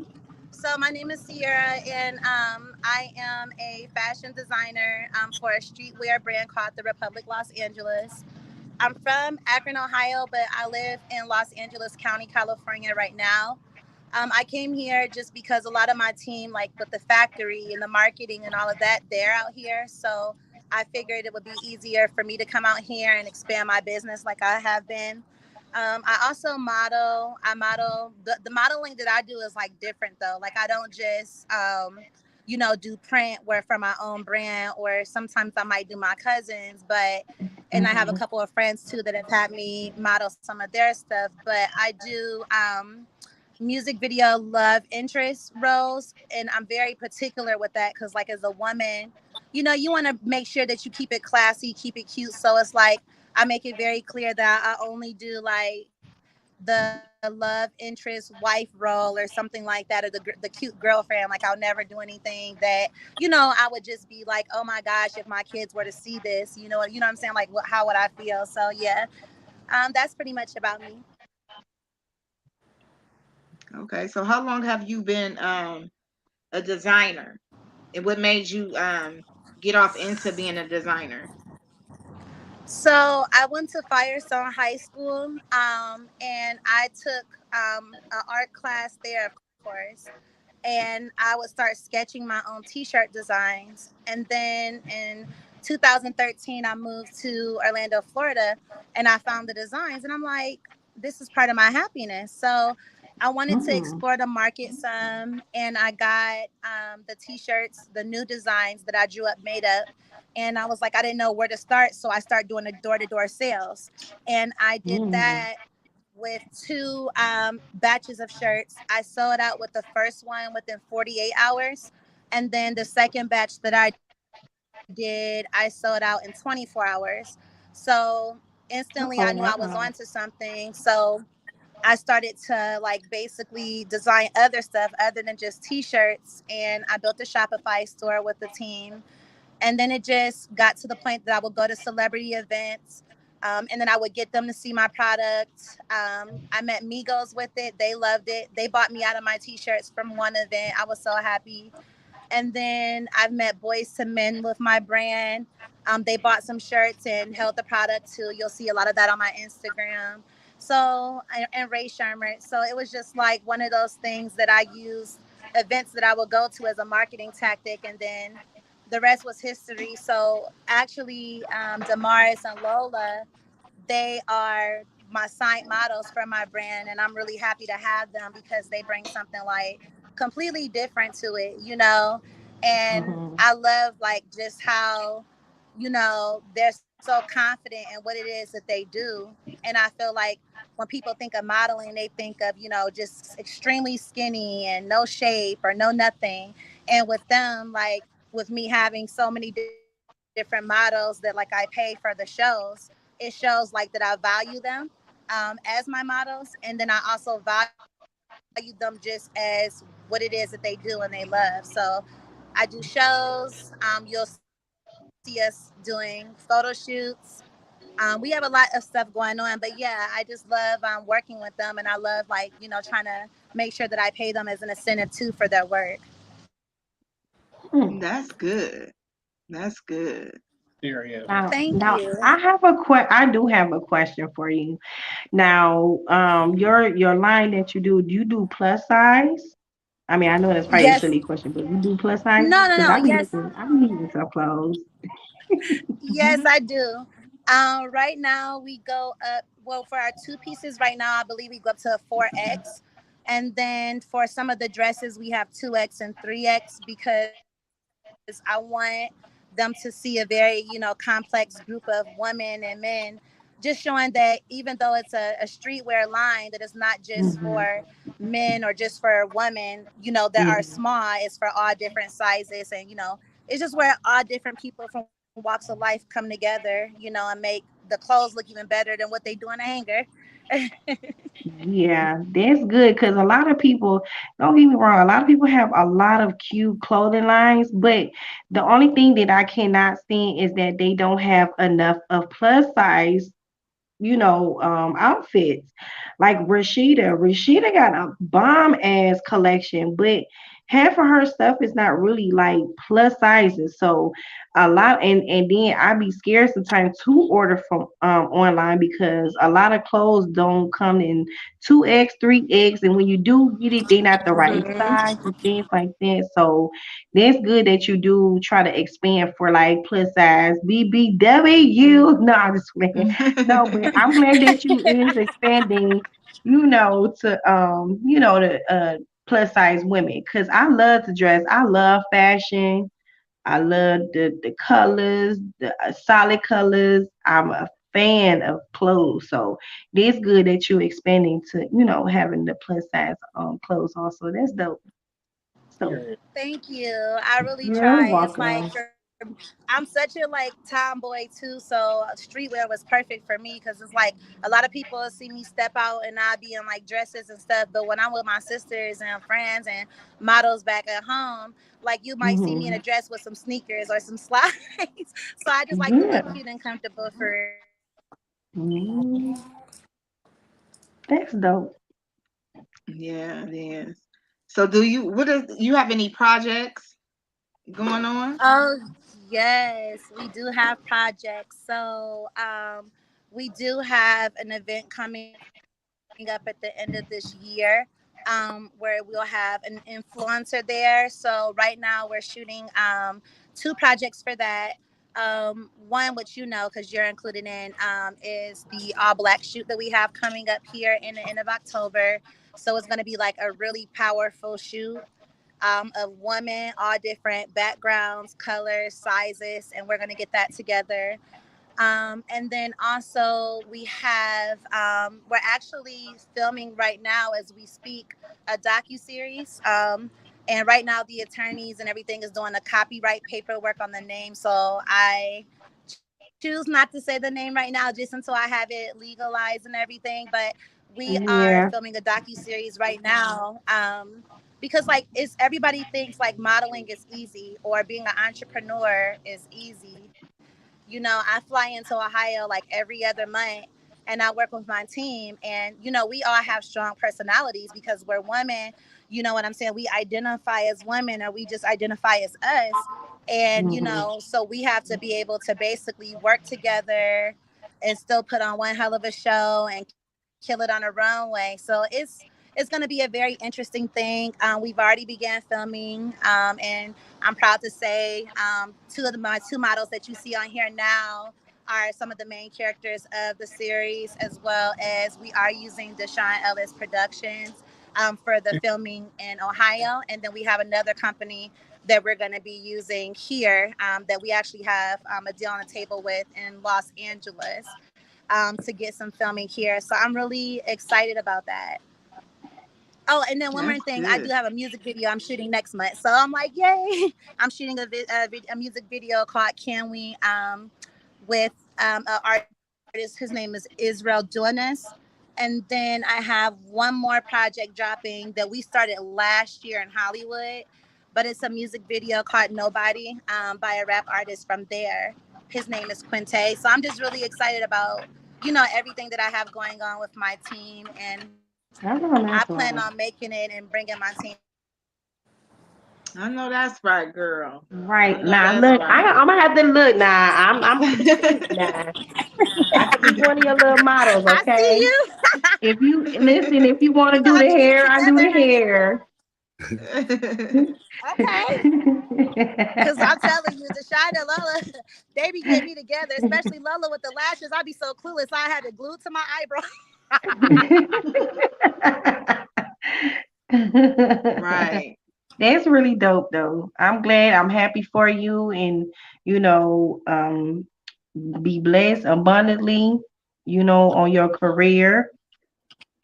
[SPEAKER 2] So my name is Sierra, and I am a fashion designer for a streetwear brand called the Republic Los Angeles. I'm from Akron, Ohio, but I live in Los Angeles County, California right now. I came here just because a lot of my team, like with the factory and the marketing and all of that, they're out here. So I figured it would be easier for me to come out here and expand my business like I have been. I also model. I model. The modeling that I do is like different though. Like I don't just, do print where for my own brand, or sometimes I might do my cousins, but and I have a
[SPEAKER 6] Mm-hmm.
[SPEAKER 2] couple of friends too that have had me model some of their stuff. But I do music video love interest roles, and I'm very particular with that because like as a woman, you want to make sure that you keep it classy, keep it cute. So it's like I make it very clear that I only do like the love interest wife role or something like that, or the cute girlfriend. Like I'll never do anything that I would just be like, oh my gosh, if my kids were to see this, what I'm saying, like how would I feel? So yeah, that's pretty much about me.
[SPEAKER 3] Okay. So how long have you been a designer? And what made you get off into being a designer?
[SPEAKER 2] So I went to Firestone High School, and I took an art class there, of course. And I would start sketching my own T-shirt designs, and then in 2013, I moved to Orlando, Florida, and I found the designs, and I'm like, this is part of my happiness. So I wanted to explore the market some, and I got the t-shirts, the new designs that I drew up, made up, and I was like, I didn't know where to start, so I started doing the door-to-door sales, and I did that with two batches of shirts. I sold out with the first one within 48 hours, and then the second batch that I did, I sold out in 24 hours. So instantly, I knew I was onto something. So I started to like basically design other stuff other than just t-shirts, and I built a Shopify store with the team, and then it just got to the point that I would go to celebrity events, and then I would get them to see my product. I met Migos with it. They loved it. They bought me out of my t-shirts from one event. I was so happy. And then I've met Boys to Men with my brand. They bought some shirts and held the product too. You'll see a lot of that on my Instagram. So, and Ray Shermer. So it was just like one of those things that I used, events that I would go to as a marketing tactic. And then the rest was history. So actually, Damaris and Lola, they are my signed models for my brand, and I'm really happy to have them because they bring something like completely different to it, you know. And I love like just how, you know, they're so confident in what it is that they do. And I feel like when people think of modeling, they think of, you know, just extremely skinny and no shape or no nothing. And with them, like with me having so many different models that like I pay for the shows, it shows like that I value them as my models, and then I also value them just as what it is that they do and they love. So I do shows. You'll see us doing photo shoots. We have a lot of stuff going on, but yeah, I just love working with them, and I love like, you know, trying to make sure that I pay them as an incentive too for their work.
[SPEAKER 3] That's good. That's good.
[SPEAKER 5] Period.
[SPEAKER 2] Thank
[SPEAKER 6] Now
[SPEAKER 2] you.
[SPEAKER 6] I do have a question for you. Now, your line that do you do plus size? I mean, I know that's probably a
[SPEAKER 2] Yes.
[SPEAKER 6] silly question, but you do plus size?
[SPEAKER 2] No, no,
[SPEAKER 6] Because
[SPEAKER 2] no. Yes.
[SPEAKER 6] I be needing some clothes.
[SPEAKER 2] Yes, I do. Right now we go up. Well, for our two pieces right now, I believe we go up to a 4X, and then for some of the dresses we have 2X and 3X because I want them to see a very, you know, complex group of women and men, just showing that even though it's a streetwear line, that it's not just for men or just for women, you know, that are small. It's for all different sizes, and you know, it's just where all different people from walks of life come together, you know, and make the clothes look even better than what they do in a hanger.
[SPEAKER 6] Yeah, that's good because a lot of people, don't get me wrong, a lot of people have a lot of cute clothing lines, but the only thing that I cannot stand is that they don't have enough of plus size, outfits. Like Rashida got a bomb ass collection, but half of her stuff is not really like plus sizes. So a lot, and then I be scared sometimes to order from online because a lot of clothes don't come in 2X, 3X, and when you do get it, they not the right size and things like that. So that's good that you do try to expand for like plus size BBW. No, I'm just playing. No, but I'm glad that you is expanding, to plus size women because I love to dress. I love fashion. I love the colors, the solid colors. I'm a fan of clothes, so it's good that you're expanding to having the plus size clothes also. That's dope. So
[SPEAKER 5] Period.
[SPEAKER 2] Thank you. I really
[SPEAKER 6] you're
[SPEAKER 2] try. It's like
[SPEAKER 6] welcome.
[SPEAKER 2] I'm such a like tomboy too, so streetwear was perfect for me because it's like a lot of people see me step out and I be in like dresses and stuff, but when I'm with my sisters and friends and models back at home, like you might see me in a
[SPEAKER 6] Hmm.
[SPEAKER 2] dress with some sneakers or some slides. So I just like to look
[SPEAKER 6] Yeah.
[SPEAKER 2] cute and comfortable for real.
[SPEAKER 6] Mm, that's dope.
[SPEAKER 3] Yeah, it is. So do you what is you have any projects going on?
[SPEAKER 2] Oh, yes, we do have projects. So, we do have an event coming up at the end of this year, where we'll have an influencer there. So right now we're shooting two projects for that. One which you know because you're included in is the all black shoot that we have coming up here in the end of October. So it's going to be like a really powerful shoot of women, all different backgrounds, colors, sizes, and we're going to get that together. And then also we have we're actually filming right now as we speak a docu-series. And right now the attorneys and everything is doing a copyright paperwork on the name. So I choose not to say the name right now just until I have it legalized and everything. But we are
[SPEAKER 6] Yeah.
[SPEAKER 2] filming a docu-series right now. Because like it's everybody thinks like modeling is easy or being an entrepreneur is easy. I fly into Ohio like every other month and I work with my team. And, we all have strong personalities because we're women. You know what I'm saying? We identify as women or we just identify as us. And,
[SPEAKER 6] Mhm.
[SPEAKER 2] so we have to be able to basically work together and still put on one hell of a show and kill it on a runway. So it's going to be a very interesting thing. We've already began filming, and I'm proud to say my two models that you see on here now are some of the main characters of the series, as well as we are using Deshawn Ellis Productions for the filming in Ohio. And then we have another company that we're going to be using here that we actually have a deal on the table with in Los Angeles to get some filming here. So I'm really excited about that. Oh, and then one more
[SPEAKER 3] That's
[SPEAKER 2] thing, I do
[SPEAKER 3] good.
[SPEAKER 2] have a music video I'm shooting next month. So I'm like, yay! I'm shooting a music video called "Can We," with an artist. His name is Israel Duanes. And then I have one more project dropping that we started last year in Hollywood, but it's a music video called "Nobody" by a rap artist from there. His name is Quinte. So I'm just really excited about everything that I have going on with my team, and I
[SPEAKER 6] I know
[SPEAKER 2] plan on
[SPEAKER 6] that's
[SPEAKER 2] making
[SPEAKER 6] right.
[SPEAKER 2] it and bringing my team together.
[SPEAKER 3] I know that's right, girl. I
[SPEAKER 6] Right
[SPEAKER 3] know
[SPEAKER 6] now,
[SPEAKER 3] that's
[SPEAKER 6] look,
[SPEAKER 3] right.
[SPEAKER 6] I'm gonna have to look now. I'm peeping now. I could be one of your little models,
[SPEAKER 2] I see
[SPEAKER 6] okay?
[SPEAKER 2] you.
[SPEAKER 6] If you listen, if you want to
[SPEAKER 2] We're gonna
[SPEAKER 6] do
[SPEAKER 2] have
[SPEAKER 6] the
[SPEAKER 2] to get it
[SPEAKER 6] hair, I do
[SPEAKER 2] together,
[SPEAKER 6] the
[SPEAKER 2] honey.
[SPEAKER 6] hair.
[SPEAKER 2] Okay. Cause I'm telling you, Deshaun and Lola, they be getting me together, especially Lola with the lashes. I be so clueless. I had it glued to my eyebrow.
[SPEAKER 3] Right.
[SPEAKER 6] That's really dope though. I'm glad, I'm happy for you, and you know, be blessed abundantly, on your career,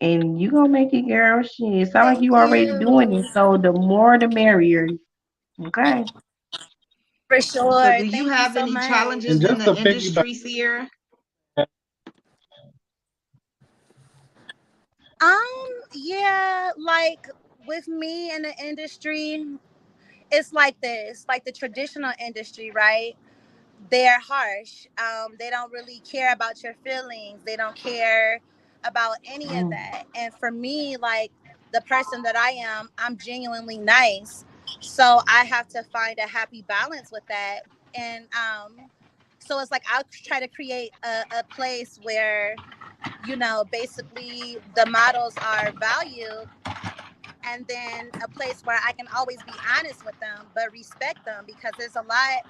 [SPEAKER 6] and you gonna make it, girl. Shit, it sound like
[SPEAKER 2] Thank
[SPEAKER 6] you already doing
[SPEAKER 2] you.
[SPEAKER 6] it, so the more the merrier. Okay.
[SPEAKER 2] For
[SPEAKER 3] So,
[SPEAKER 2] sure.
[SPEAKER 3] do you
[SPEAKER 2] Thank you
[SPEAKER 3] have
[SPEAKER 2] so
[SPEAKER 3] any
[SPEAKER 5] And
[SPEAKER 3] challenges
[SPEAKER 2] much.
[SPEAKER 3] in
[SPEAKER 5] just
[SPEAKER 3] the
[SPEAKER 5] to piggyback,
[SPEAKER 3] industry, Sierra?
[SPEAKER 2] Yeah, like with me in the industry, it's like this, like the traditional industry, right? They're harsh. They don't really care about your feelings. They don't care about any of
[SPEAKER 6] Mm.
[SPEAKER 2] that. And for me, like the person that I am, I'm genuinely nice. So I have to find a happy balance with that. And so it's like I'll try to create a place where, basically the models are valued, and then a place where I can always be honest with them, but respect them, because there's a lot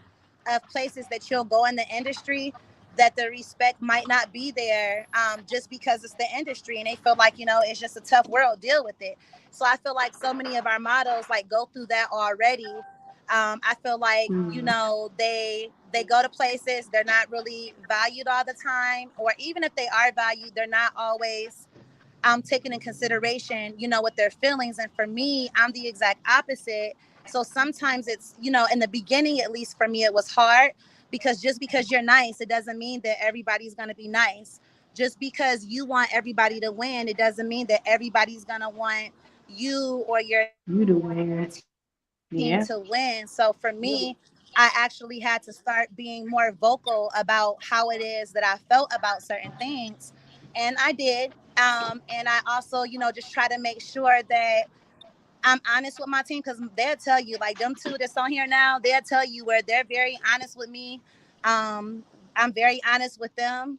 [SPEAKER 2] of places that you'll go in the industry that the respect might not be there, just because it's the industry and they feel like it's just a tough world, deal with it. So I feel like so many of our models like go through that already. I feel like
[SPEAKER 6] Mm.
[SPEAKER 2] they go to places, they're not really valued all the time, or even if they are valued, they're not always taking in consideration, with their feelings. And for me, I'm the exact opposite. So sometimes it's, in the beginning, at least for me, it was hard, because just because you're nice, it doesn't mean that everybody's going to be nice. Just because you want everybody to win, it doesn't mean that everybody's going to want you or your team
[SPEAKER 6] You the
[SPEAKER 2] to
[SPEAKER 6] winner.
[SPEAKER 2] win. So for me,
[SPEAKER 6] Yeah.
[SPEAKER 2] I actually had to start being more vocal about how it is that I felt about certain things. And I did. And I also, just try to make sure that I'm honest with my team, because they'll tell you, like them two that's on here now, they'll tell you where they're very honest with me. I'm very honest with them.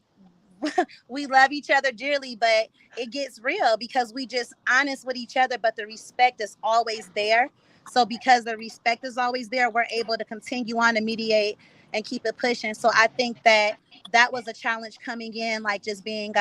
[SPEAKER 2] We love each other dearly, but it gets real because we just honest with each other, but the respect is always there. So because the respect is always there, we're able to continue on to mediate, and keep it pushing. So I think that that was a challenge coming in, like just being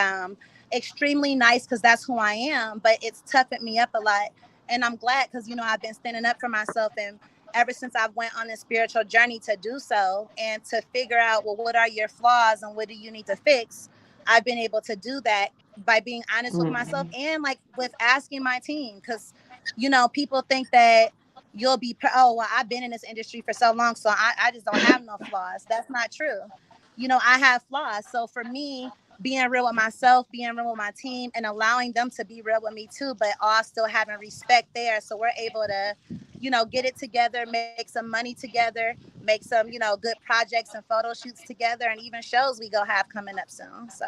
[SPEAKER 2] extremely nice because that's who I am, but it's toughened me up a lot. And I'm glad because, you know, I've been standing up for myself, and ever since I went on a spiritual journey to do so and to figure out, well, what are your flaws and what do you need to fix? I've been able to do that by being honest with myself and like with asking my team. Because, you know, people think that you'll be, oh, well, I've been in this industry for so long, so I just don't have no flaws. That's not true. You know, I have flaws. So for me, being real with myself, being real with my team, and allowing them to be real with me too, but all still having respect there. So we're able to, you know, get it together, make some money together, make some, you know, good projects and photo shoots together, and even shows we go have coming up soon. So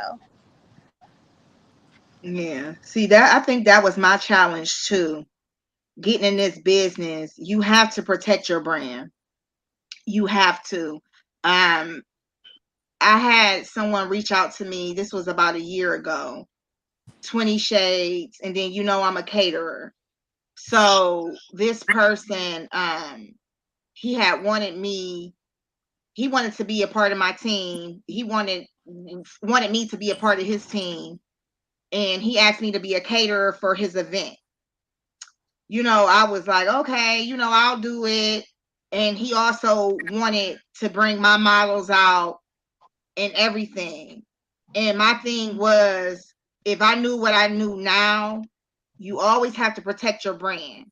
[SPEAKER 3] Yeah. See that, I think that was my challenge too. Getting in this business, you have to protect your brand. You have to. Um, I had someone reach out to me. This was about a year ago. 20 Shades, and then you know I'm a caterer. So this person, he had wanted me. He wanted to be a part of my team. He wanted me to be a part of his team, and he asked me to be a caterer for his event. You know, I was like, okay, you know, I'll do it. And he also wanted to bring my models out and everything. And my thing was, if I knew what I knew now, you always have to protect your brand.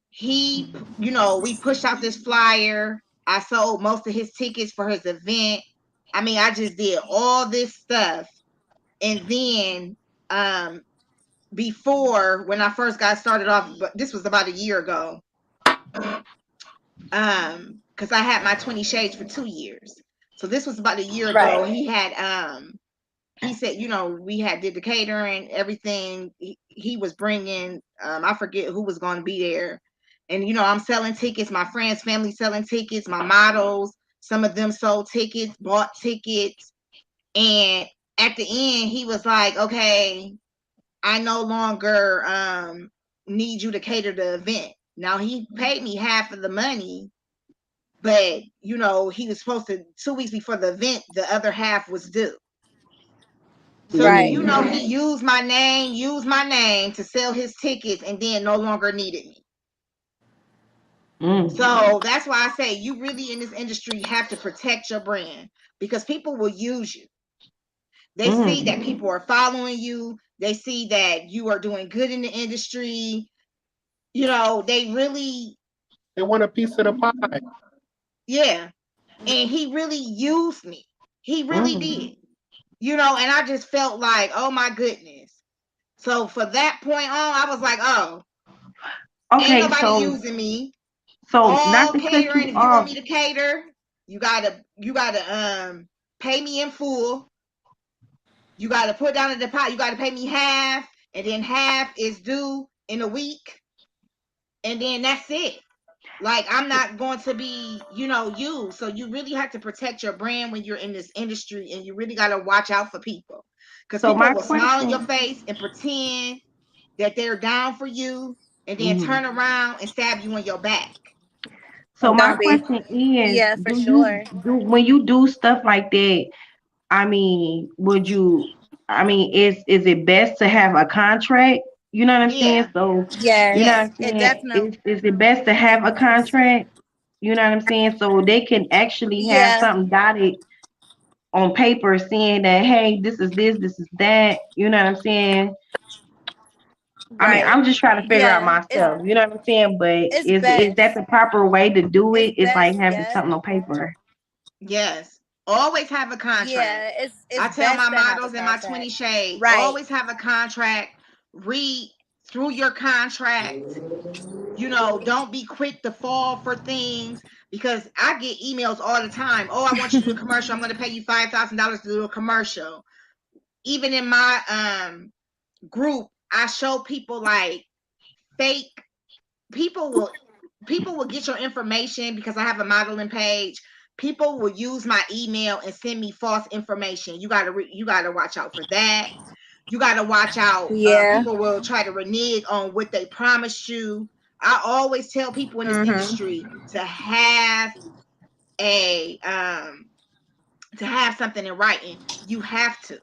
[SPEAKER 3] He, you know, we pushed out this flyer. I sold most of his tickets for his event. I mean, I just did all this stuff. And then before, when I first got started off, but this was about a year ago, because I had my 20 Shades for 2 years. So this was about a year ago. He had he said, you know, we had did the catering, everything. He was bringing, I forget who was going to be there. And, you know, I'm selling tickets, my friends, family selling tickets, my models, some of them sold tickets, bought tickets. And at the end, he was like, okay, I no longer need you to cater the event. Now, he paid me half of the money, but, you know, he was supposed to, 2 weeks before the event, the other half was due. So do you know he used my name to sell his tickets and then no longer needed me. So that's why I say you really in this industry have to protect your brand, because people will use you. They see that people are following you. They see that you are doing good in the industry. You know, they
[SPEAKER 5] want a piece of the pie.
[SPEAKER 3] Yeah. And he really used me. He really did. You know, and I just felt like, oh my goodness. So for that point on, I was like, oh, ain't nobody using me.
[SPEAKER 6] So not
[SPEAKER 3] All
[SPEAKER 6] to cut
[SPEAKER 3] catering.
[SPEAKER 6] you
[SPEAKER 3] If you want
[SPEAKER 6] off.
[SPEAKER 3] me to cater, you gotta pay me in full. You gotta put down a deposit. You gotta pay me half, and then half is due in a week, and then that's it. Like, I'm not going to be, you know, you. So you really have to protect your brand when you're in this industry, and you really got to watch out for people, because
[SPEAKER 6] So
[SPEAKER 3] people
[SPEAKER 6] my
[SPEAKER 3] will smile in your
[SPEAKER 6] question.
[SPEAKER 3] face and pretend that they're down for you, and then turn around and stab you in your back.
[SPEAKER 6] So my
[SPEAKER 2] don't be.
[SPEAKER 6] question is,
[SPEAKER 2] Yeah, for
[SPEAKER 6] do you
[SPEAKER 2] sure.
[SPEAKER 6] do when you do stuff like that? I mean, would you? I mean, is it best to have a contract? You know what I'm saying?
[SPEAKER 3] Yeah.
[SPEAKER 6] So, you know what
[SPEAKER 2] Yes,
[SPEAKER 6] I'm
[SPEAKER 2] it
[SPEAKER 6] saying?
[SPEAKER 2] definitely
[SPEAKER 6] Is it best to have a
[SPEAKER 2] is.
[SPEAKER 6] contract? You know what I'm saying? So they can actually have
[SPEAKER 2] Yeah,
[SPEAKER 6] something dotted on paper saying that, hey, this is that. You know what I'm saying? I mean,
[SPEAKER 2] right.
[SPEAKER 6] I'm just trying to figure out
[SPEAKER 2] Yeah,
[SPEAKER 6] myself. You know what I'm saying? But
[SPEAKER 2] it's
[SPEAKER 6] is that
[SPEAKER 2] best.
[SPEAKER 6] the proper way to do
[SPEAKER 2] It's
[SPEAKER 6] it? It's like
[SPEAKER 2] best.
[SPEAKER 6] having
[SPEAKER 2] Yeah,
[SPEAKER 6] something on paper.
[SPEAKER 3] Yes. Always have a contract.
[SPEAKER 2] yeah.
[SPEAKER 3] I
[SPEAKER 2] It's
[SPEAKER 3] tell my
[SPEAKER 2] best to have a
[SPEAKER 3] models in my
[SPEAKER 2] contract.
[SPEAKER 3] 20 Shades,
[SPEAKER 2] Right.
[SPEAKER 3] always have a contract. Read through your contract. You know, don't be quick to fall for things, because I get emails all the time. Oh, I want you to do a commercial. I'm going to pay you $5,000 to do a commercial. Even in my group, I show people like fake people will get your information, because I have a modeling page. People will use my email and send me false information. You gotta watch out for that. You gotta watch out.
[SPEAKER 2] Yeah.
[SPEAKER 3] People will try to renege on what they promised you. I always tell people in this
[SPEAKER 2] Mm-hmm.
[SPEAKER 3] industry to have a to have something in writing. You have to,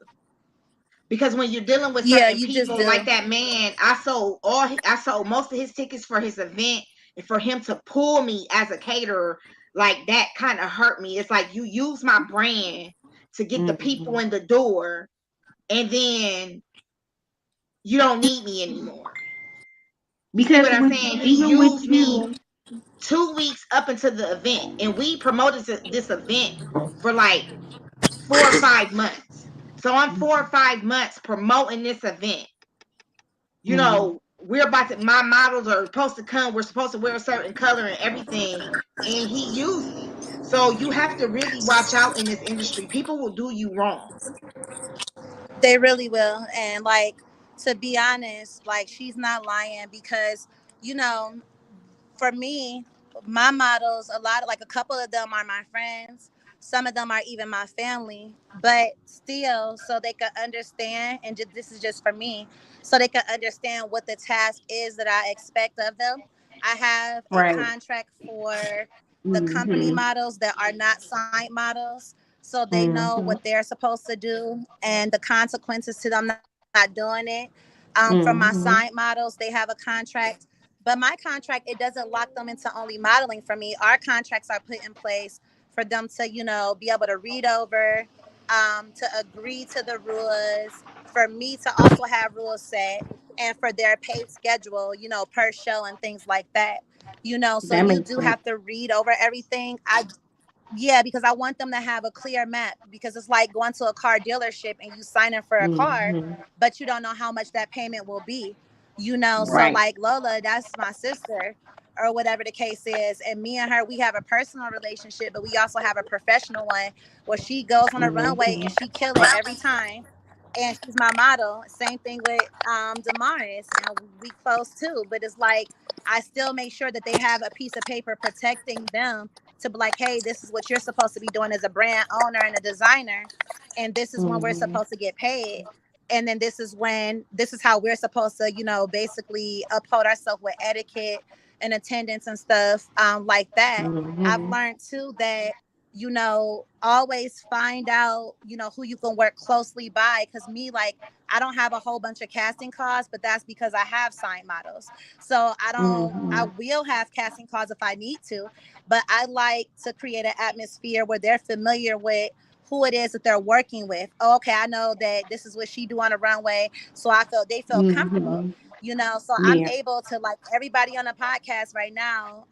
[SPEAKER 3] because when you're dealing with
[SPEAKER 2] Yeah,
[SPEAKER 3] certain
[SPEAKER 2] you just
[SPEAKER 3] people,
[SPEAKER 2] do.
[SPEAKER 3] like that man, I sold most of his tickets for his event, and for him to pull me as a caterer like that kind of hurt me. It's like you use my brand to get the people in the door, and then you don't need me anymore. You see
[SPEAKER 6] Because
[SPEAKER 3] what I'm
[SPEAKER 6] with
[SPEAKER 3] saying? He
[SPEAKER 6] even with
[SPEAKER 3] used me
[SPEAKER 6] you,
[SPEAKER 3] 2 weeks up into the event, and we promoted this event for like 4 or 5 months. So I'm 4 or 5 months promoting this event. We're about to, my models are supposed to come, we're supposed to wear a certain color and everything, and he used me. So you have to really watch out in this industry. People will do you wrong.
[SPEAKER 2] They really will. And like, to be honest, like, she's not lying because, you know, for me, my models, a lot of, like, a couple of them are my friends. Some of them are even my family, but still, so they can understand, and this is just for me, so they can understand what the task is that I expect of them. I have a
[SPEAKER 6] right?
[SPEAKER 2] contract for the company
[SPEAKER 6] Mhm.
[SPEAKER 2] models that are not signed models, so they know what
[SPEAKER 6] Mhm.
[SPEAKER 2] they're supposed to do and the consequences to them not doing it. For my signed
[SPEAKER 6] Mhm.
[SPEAKER 2] models, they have a contract, but my contract, it doesn't lock them into only modeling for me. Our contracts are put in place for them to, be able to read over, to agree to the rules, for me to also have rules set, and for their pay schedule, per show and things like that. So
[SPEAKER 6] That
[SPEAKER 2] you
[SPEAKER 6] makes
[SPEAKER 2] do
[SPEAKER 6] sense.
[SPEAKER 2] have to read over everything. Yeah, because I want them to have a clear map, because it's like going to a car dealership and you signing for a car,
[SPEAKER 6] Mhm.
[SPEAKER 2] but you don't know how much that payment will be. So
[SPEAKER 6] Right.
[SPEAKER 2] like Lola, that's my sister, or whatever the case is, and me and her, we have a personal relationship, but we also have a professional one where she goes on a runway and
[SPEAKER 6] Mhm.
[SPEAKER 2] she kill it every time. And she's my model. Same thing with Damaris, and we close too. But it's like I still make sure that they have a piece of paper protecting them, to be like, hey, this is what you're supposed to be doing as a brand owner and a designer, and this is when we're
[SPEAKER 6] Mhm.
[SPEAKER 2] supposed to get paid, and then this is how we're supposed to, basically uphold ourselves with etiquette and attendance and stuff, like that. I've
[SPEAKER 6] Mhm.
[SPEAKER 2] learned too that, always find out, who you can work closely by, because me, like, I don't have a whole bunch of casting calls, but that's because I have signed models. So I
[SPEAKER 6] Mhm.
[SPEAKER 2] will have casting calls if I need to, but I like to create an atmosphere where they're familiar with who it is that they're working with. Oh, okay, I know that this is what she do on the runway, so they feel comfortable.
[SPEAKER 6] Mhm.
[SPEAKER 2] So I'm
[SPEAKER 6] Yeah.
[SPEAKER 2] able to, like, everybody on the podcast right now,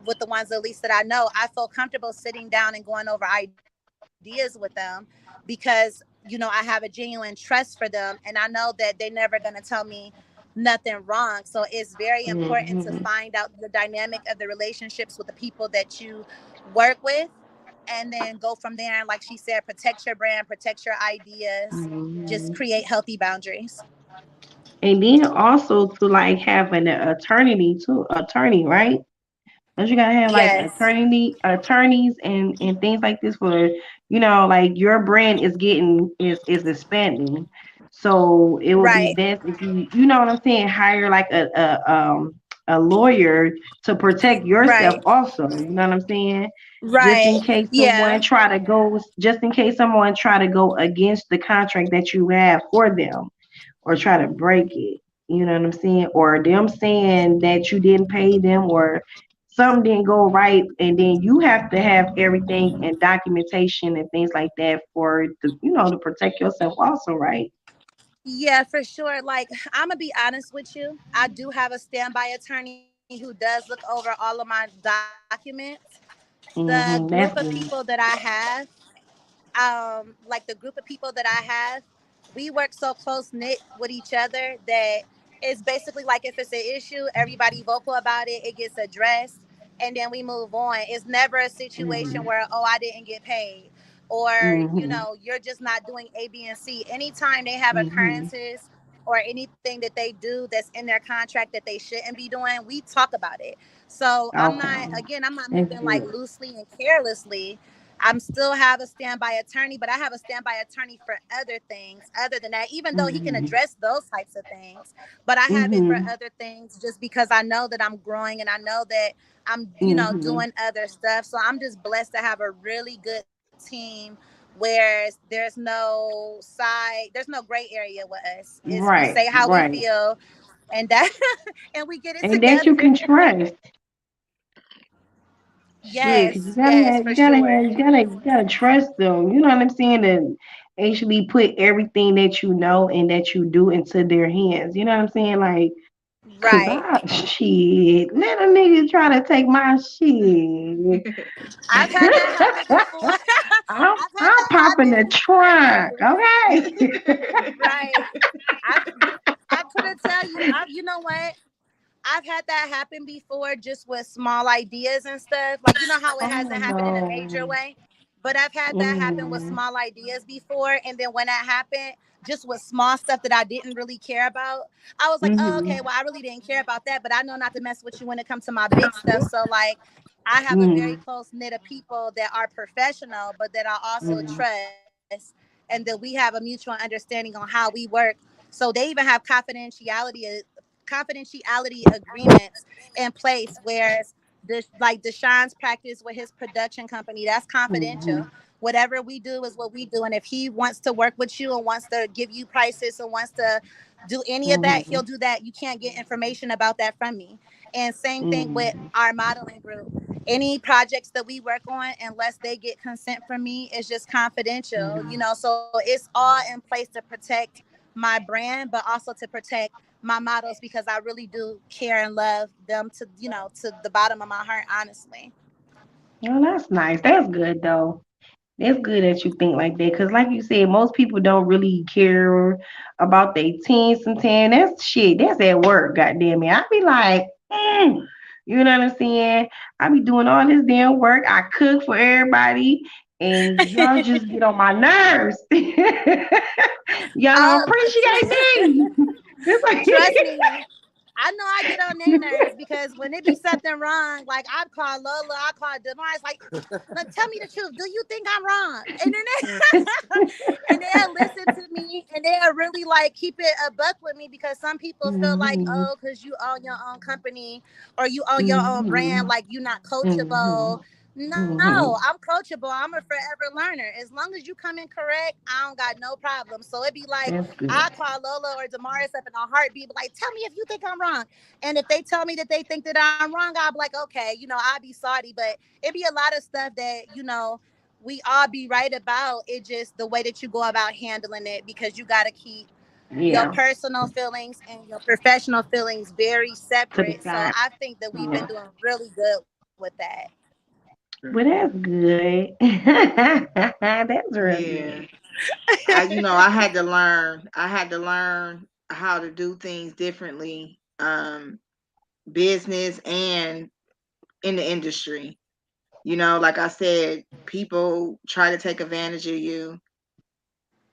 [SPEAKER 2] with the ones at least that I know, I feel comfortable sitting down and going over ideas with them, because I have a genuine trust for them, and I know that they're never going to tell me nothing wrong. So it's very important to
[SPEAKER 6] Mhm.
[SPEAKER 2] find out the dynamic of the relationships with the people that you work with, and then go from there. And like she said, protect your brand, protect your ideas, just
[SPEAKER 6] Mhm.
[SPEAKER 2] create healthy boundaries.
[SPEAKER 6] And then also to like have an attorney, right? Don't you gotta have like
[SPEAKER 2] Yes.
[SPEAKER 6] attorneys and things like this for, like your brand is is expanding. So it would be
[SPEAKER 2] Right.
[SPEAKER 6] best if you know what I'm saying, hire like a lawyer to protect yourself
[SPEAKER 2] Right.
[SPEAKER 6] also. You know what I'm saying?
[SPEAKER 2] Right. Yeah.
[SPEAKER 6] Just in case someone try to go against the contract that you have for them or try to break it. You know what I'm saying? Or them saying that you didn't pay them or something didn't go right, and then you have to have everything and documentation and things like that for to protect yourself also, right?
[SPEAKER 2] Yeah, for sure. Like, I'm gonna be honest with you. I do have a standby attorney who does look over all of my documents. The group of
[SPEAKER 6] That's
[SPEAKER 2] people that
[SPEAKER 6] good.
[SPEAKER 2] I have, like the group of people that I have, we work so close knit with each other that it's basically like, if it's an issue, everybody vocal about it, it gets addressed, and then we move on. It's never a situation
[SPEAKER 6] Mhm.
[SPEAKER 2] where, oh, I didn't get paid, or
[SPEAKER 6] Mhm.
[SPEAKER 2] you're just not doing A, B, and C. Anytime they have
[SPEAKER 6] Mhm.
[SPEAKER 2] occurrences or anything that they do that's in their contract that they shouldn't be doing, we talk about it. So I'm not,
[SPEAKER 6] Okay.
[SPEAKER 2] again, I'm not
[SPEAKER 6] That's
[SPEAKER 2] moving like
[SPEAKER 6] good.
[SPEAKER 2] loosely and carelessly. I'm still have a standby attorney, but I have a standby attorney for other things other than that, even though he can
[SPEAKER 6] Mm-hmm.
[SPEAKER 2] address those types of things. But I have it for
[SPEAKER 6] Mm-hmm.
[SPEAKER 2] other things just because I know that I'm growing and I know that I'm,
[SPEAKER 6] Mm-hmm.
[SPEAKER 2] doing other stuff. So I'm just blessed to have a really good team where there's there's no gray area with us. It's we
[SPEAKER 6] Right,
[SPEAKER 2] say how we
[SPEAKER 6] right.
[SPEAKER 2] feel and that and we get it
[SPEAKER 6] And that you
[SPEAKER 2] together.
[SPEAKER 6] can trust. Shit, 'cause
[SPEAKER 2] Yes, yes, for sure.
[SPEAKER 6] you gotta trust them. You know what I'm saying? To actually put everything that you know and that you do into their hands. You know what I'm saying? Like, cause
[SPEAKER 2] Right.
[SPEAKER 6] shit, let a nigga try to take my shit.
[SPEAKER 2] I've had that happen before. I've had
[SPEAKER 6] I'm
[SPEAKER 2] that
[SPEAKER 6] popping the
[SPEAKER 2] happen.
[SPEAKER 6] trunk, okay?
[SPEAKER 2] Right. I I couldn't tell you. You know what? I've had that happen before just with small ideas and stuff. Like, you know how it
[SPEAKER 6] Oh
[SPEAKER 2] hasn't happened in a major
[SPEAKER 6] no.
[SPEAKER 2] way? But I've had that happen with
[SPEAKER 6] Mm,
[SPEAKER 2] small ideas before. And then when that happened, just with small stuff that I didn't really care about, I was like, oh, okay,
[SPEAKER 6] mm-hmm,
[SPEAKER 2] well, I really didn't care about that. But I know not to mess with you when it comes to my big stuff. So, like, I have a very
[SPEAKER 6] mm,
[SPEAKER 2] close knit of people that are professional, but that I also
[SPEAKER 6] mm,
[SPEAKER 2] trust. And that we have a mutual understanding on how we work. So they even have confidentiality agreements in place where this like Deshawn's practice with his production company, that's
[SPEAKER 6] mm-hmm,
[SPEAKER 2] confidential. Whatever we do is what we do. And if he wants to work with you and wants to give you prices and wants to do any of that,
[SPEAKER 6] mm-hmm,
[SPEAKER 2] he'll do that. You can't get information about that from me. And same thing with
[SPEAKER 6] mm-hmm,
[SPEAKER 2] our modeling group. Any projects that we work on, unless they get consent from me, is just confidential.
[SPEAKER 6] mm-hmm.
[SPEAKER 2] So it's all in place to protect my brand, but also to protect my models because I really do care and love them to the bottom of my heart, honestly.
[SPEAKER 6] Well, that's nice. That's good though. It's good that you think like that, cause like you said, most people don't really care about their teens and ten. That's shit. That's at work. Goddamn it. I be like, you know what I'm saying? I be doing all this damn work. I cook for everybody, and y'all just get on my nerves. Y'all don't
[SPEAKER 2] Oh,
[SPEAKER 6] appreciate me. It's
[SPEAKER 2] trust
[SPEAKER 6] like,
[SPEAKER 2] me. I know I get on their nerves because when it be something wrong, like I call Lola, I call Demar's, like, "Look, tell me the truth. Do you think I'm wrong?" And then and they'll listen to me and they'll really like keep it a buck with me because some people feel like,
[SPEAKER 6] mm-hmm,
[SPEAKER 2] oh, because you own your own company or you own your own brand,
[SPEAKER 6] mm-hmm,
[SPEAKER 2] like you're not
[SPEAKER 6] mm-hmm,
[SPEAKER 2] coachable. No, I'm
[SPEAKER 6] mm-hmm.
[SPEAKER 2] coachable. I'm a forever learner. As long as you come in correct, I don't got no problem. So it'd be like
[SPEAKER 6] That's
[SPEAKER 2] I
[SPEAKER 6] good.
[SPEAKER 2] call Lola or Damaris up in a heartbeat, be like, tell me if you think I'm wrong. And if they tell me that they think that I'm wrong, I'll be like, okay, I'll be sorry. But it'd be a lot of stuff that, we all be right about. It just the way that you go about handling it because you got to keep your
[SPEAKER 6] Yeah.
[SPEAKER 2] personal feelings and your professional feelings very
[SPEAKER 6] To the
[SPEAKER 2] separate. So
[SPEAKER 6] side.
[SPEAKER 2] I think that we've been
[SPEAKER 6] Yeah.
[SPEAKER 2] doing really good with that.
[SPEAKER 6] Well, that's good. That's real
[SPEAKER 3] Yeah.
[SPEAKER 6] good.
[SPEAKER 3] I had to learn. I had to learn how to do things differently, business and in the industry. Like I said, people try to take advantage of you,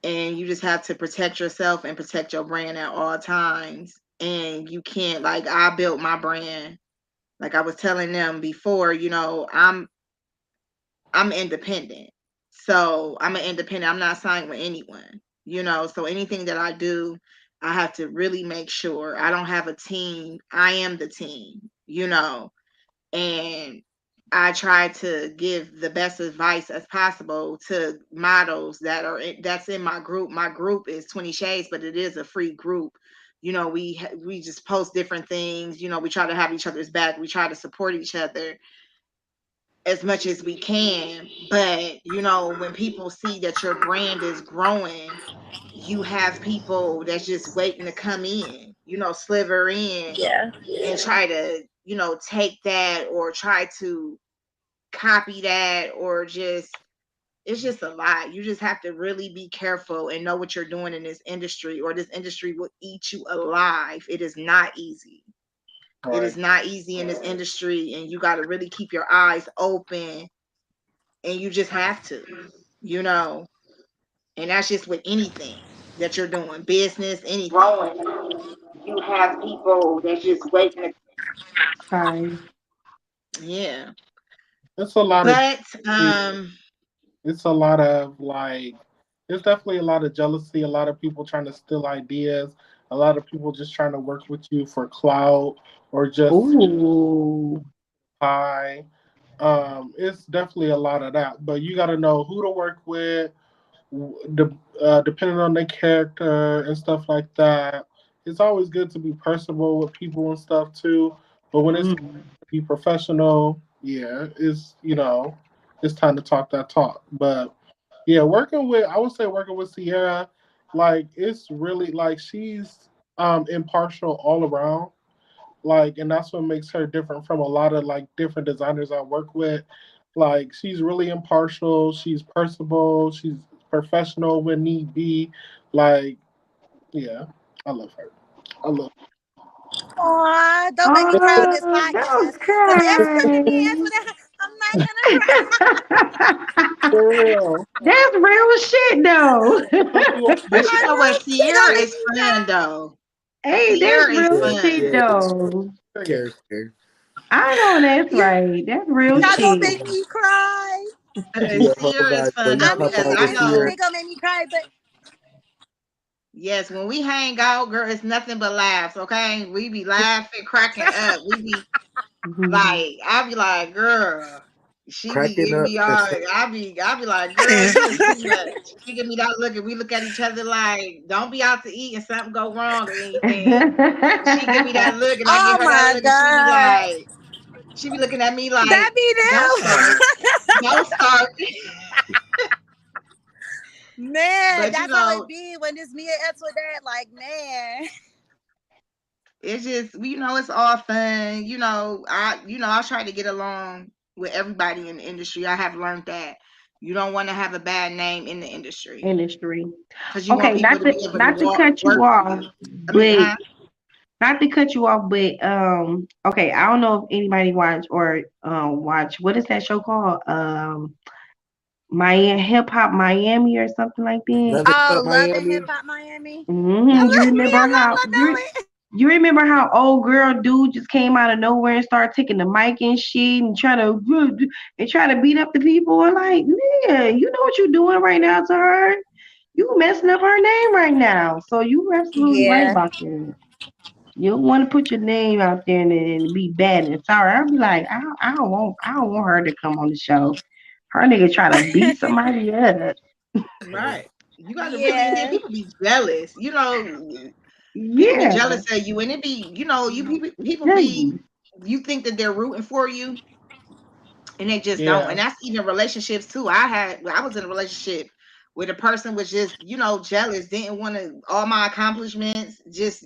[SPEAKER 3] and you just have to protect yourself and protect your brand at all times. And you can't, like, I built my brand. Like I was telling them before, I'm independent. So I'm an independent. I'm not signed with anyone. So anything that I do, I have to really make sure I don't have a team. I am the team. And I try to give the best advice as possible to models that's in my group. My group is 20 Shades, but it is a free group. We just post different things. We try to have each other's back. We try to support each other as much as we can. But when people see that your brand is growing, you have people that's just waiting to come in, sliver in
[SPEAKER 2] Yeah.
[SPEAKER 3] and try to, take that or try to copy that, or just it's just a lot. You just have to really be careful and know what you're doing in this industry, or this industry will eat you alive. It is not easy. It
[SPEAKER 5] Right.
[SPEAKER 3] is not easy in this industry, and you got to really keep your eyes open, and you just have to, you know, and that's just with anything that you're doing, business, anything.
[SPEAKER 6] Growing. You have people that's just waiting to. Sorry.
[SPEAKER 3] Yeah.
[SPEAKER 5] It's a lot of
[SPEAKER 3] But
[SPEAKER 5] people. it's a lot of like, there's definitely a lot of jealousy, a lot of people trying to steal ideas, a lot of people just trying to work with you for clout or just
[SPEAKER 6] Ooh.
[SPEAKER 5] high. It's definitely a lot of that, but you got to know who to work with, depending on their character and stuff like that. It's always good to be personable with people and stuff too, but when it's
[SPEAKER 6] Mm.
[SPEAKER 5] be professional, yeah, it's time to talk that talk. But yeah, I would say working with Sierra, like it's really like she's impartial all around, like, and that's what makes her different from a lot of like different designers I work with. Like she's really impartial, she's personable, she's professional when need be. Like, yeah, I love her. I love
[SPEAKER 2] Aw, don't make me cry on this
[SPEAKER 6] Oh,
[SPEAKER 2] podcast.
[SPEAKER 6] don't
[SPEAKER 2] Because every time you
[SPEAKER 6] cry.
[SPEAKER 2] answer that, I'm not gonna cry.
[SPEAKER 5] her. For
[SPEAKER 6] That's real shit, though.
[SPEAKER 5] real.
[SPEAKER 3] But you
[SPEAKER 2] I
[SPEAKER 3] know what?
[SPEAKER 2] know you're
[SPEAKER 3] Sierra
[SPEAKER 2] gonna make
[SPEAKER 3] is
[SPEAKER 2] me
[SPEAKER 3] fun
[SPEAKER 2] cry.
[SPEAKER 3] though.
[SPEAKER 6] Hey, that's
[SPEAKER 3] Sierra is
[SPEAKER 6] real
[SPEAKER 4] Yeah,
[SPEAKER 6] shit,
[SPEAKER 3] fun.
[SPEAKER 4] yeah, it's
[SPEAKER 6] though.
[SPEAKER 4] character.
[SPEAKER 6] I know that's
[SPEAKER 2] You,
[SPEAKER 6] right. That's real
[SPEAKER 2] y'all gonna
[SPEAKER 6] shit.
[SPEAKER 2] make me cry.
[SPEAKER 4] Yeah, hold
[SPEAKER 3] Sierra is
[SPEAKER 4] on. Yo,
[SPEAKER 3] fun
[SPEAKER 4] you
[SPEAKER 3] though
[SPEAKER 2] I
[SPEAKER 4] talk
[SPEAKER 3] because
[SPEAKER 2] mean,
[SPEAKER 4] about
[SPEAKER 3] I
[SPEAKER 4] with
[SPEAKER 2] I mean,
[SPEAKER 3] know.
[SPEAKER 4] Sierra.
[SPEAKER 2] they gonna make me cry, but
[SPEAKER 3] Yes, when we hang out, girl, it's nothing but laughs. Okay, we be laughing, cracking up. We be like, I be like, girl, she be
[SPEAKER 4] Cracking
[SPEAKER 3] giving
[SPEAKER 4] up.
[SPEAKER 3] me all. I be like, girl, you is too much. She give me that look, and we look at each other like, don't be out to eat and something go wrong or anything. She give me that look, and I
[SPEAKER 2] oh
[SPEAKER 3] give her that
[SPEAKER 2] my
[SPEAKER 3] look, and
[SPEAKER 2] god,
[SPEAKER 3] she be looking at me
[SPEAKER 2] that
[SPEAKER 3] like,
[SPEAKER 2] be
[SPEAKER 3] don't start,
[SPEAKER 2] them.
[SPEAKER 3] don't start.
[SPEAKER 2] Man,
[SPEAKER 3] But
[SPEAKER 2] that's how it be when it's me and Antoinette. Like, man,
[SPEAKER 3] it's just it's all fun. I try to get along with everybody in the industry. I have learned that you don't want to have a bad name in the industry
[SPEAKER 6] Industry.
[SPEAKER 3] because you want
[SPEAKER 6] Okay,
[SPEAKER 3] people to be able to
[SPEAKER 6] not to cut you
[SPEAKER 3] work for
[SPEAKER 6] off,
[SPEAKER 3] you. I mean,
[SPEAKER 6] but not to cut you off, but okay, I don't know if anybody watch what is that show called? Miami Hip Hop Miami or something like that.
[SPEAKER 4] Love it
[SPEAKER 2] oh,
[SPEAKER 4] up
[SPEAKER 2] love and hip
[SPEAKER 4] Miami.
[SPEAKER 2] hop Miami.
[SPEAKER 6] Hmm. You
[SPEAKER 2] Me,
[SPEAKER 6] remember
[SPEAKER 2] I love
[SPEAKER 6] how
[SPEAKER 2] Lano it.
[SPEAKER 6] you remember how old girl dude just came out of nowhere and started taking the mic and shit and try to beat up the people and like, yeah, you know what you're doing right now to her. You messing up her name right now. So you absolutely right
[SPEAKER 2] Yeah,
[SPEAKER 6] about that. You don't want to put your name out there and be bad and sorry. I'll be like, I don't want her to come on the show. Her nigga try to beat somebody up.
[SPEAKER 3] right. You got to really, and then
[SPEAKER 2] yeah,
[SPEAKER 3] people be jealous. People be
[SPEAKER 6] Yeah,
[SPEAKER 3] jealous of you, and it be, you people be,
[SPEAKER 6] jealous.
[SPEAKER 3] you think that they're rooting for you, and they just don't.
[SPEAKER 5] Yeah,
[SPEAKER 3] And that's even relationships too. I was in a relationship where the person was just jealous, didn't want to all my accomplishments, just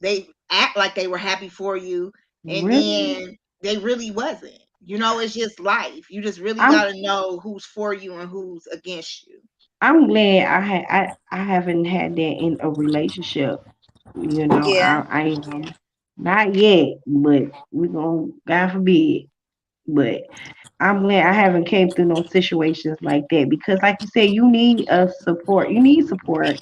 [SPEAKER 3] they act like they were happy for you, and
[SPEAKER 6] Really?
[SPEAKER 3] then they really wasn't. It's just life. You just really
[SPEAKER 6] I'm
[SPEAKER 3] got to know who's for you and who's against you.
[SPEAKER 6] I'm glad I haven't had that in a relationship.
[SPEAKER 2] yeah.
[SPEAKER 6] I am not yet, but we gonna God forbid. But I'm glad I haven't came through no situations like that because, like you said, you need a support. You need support,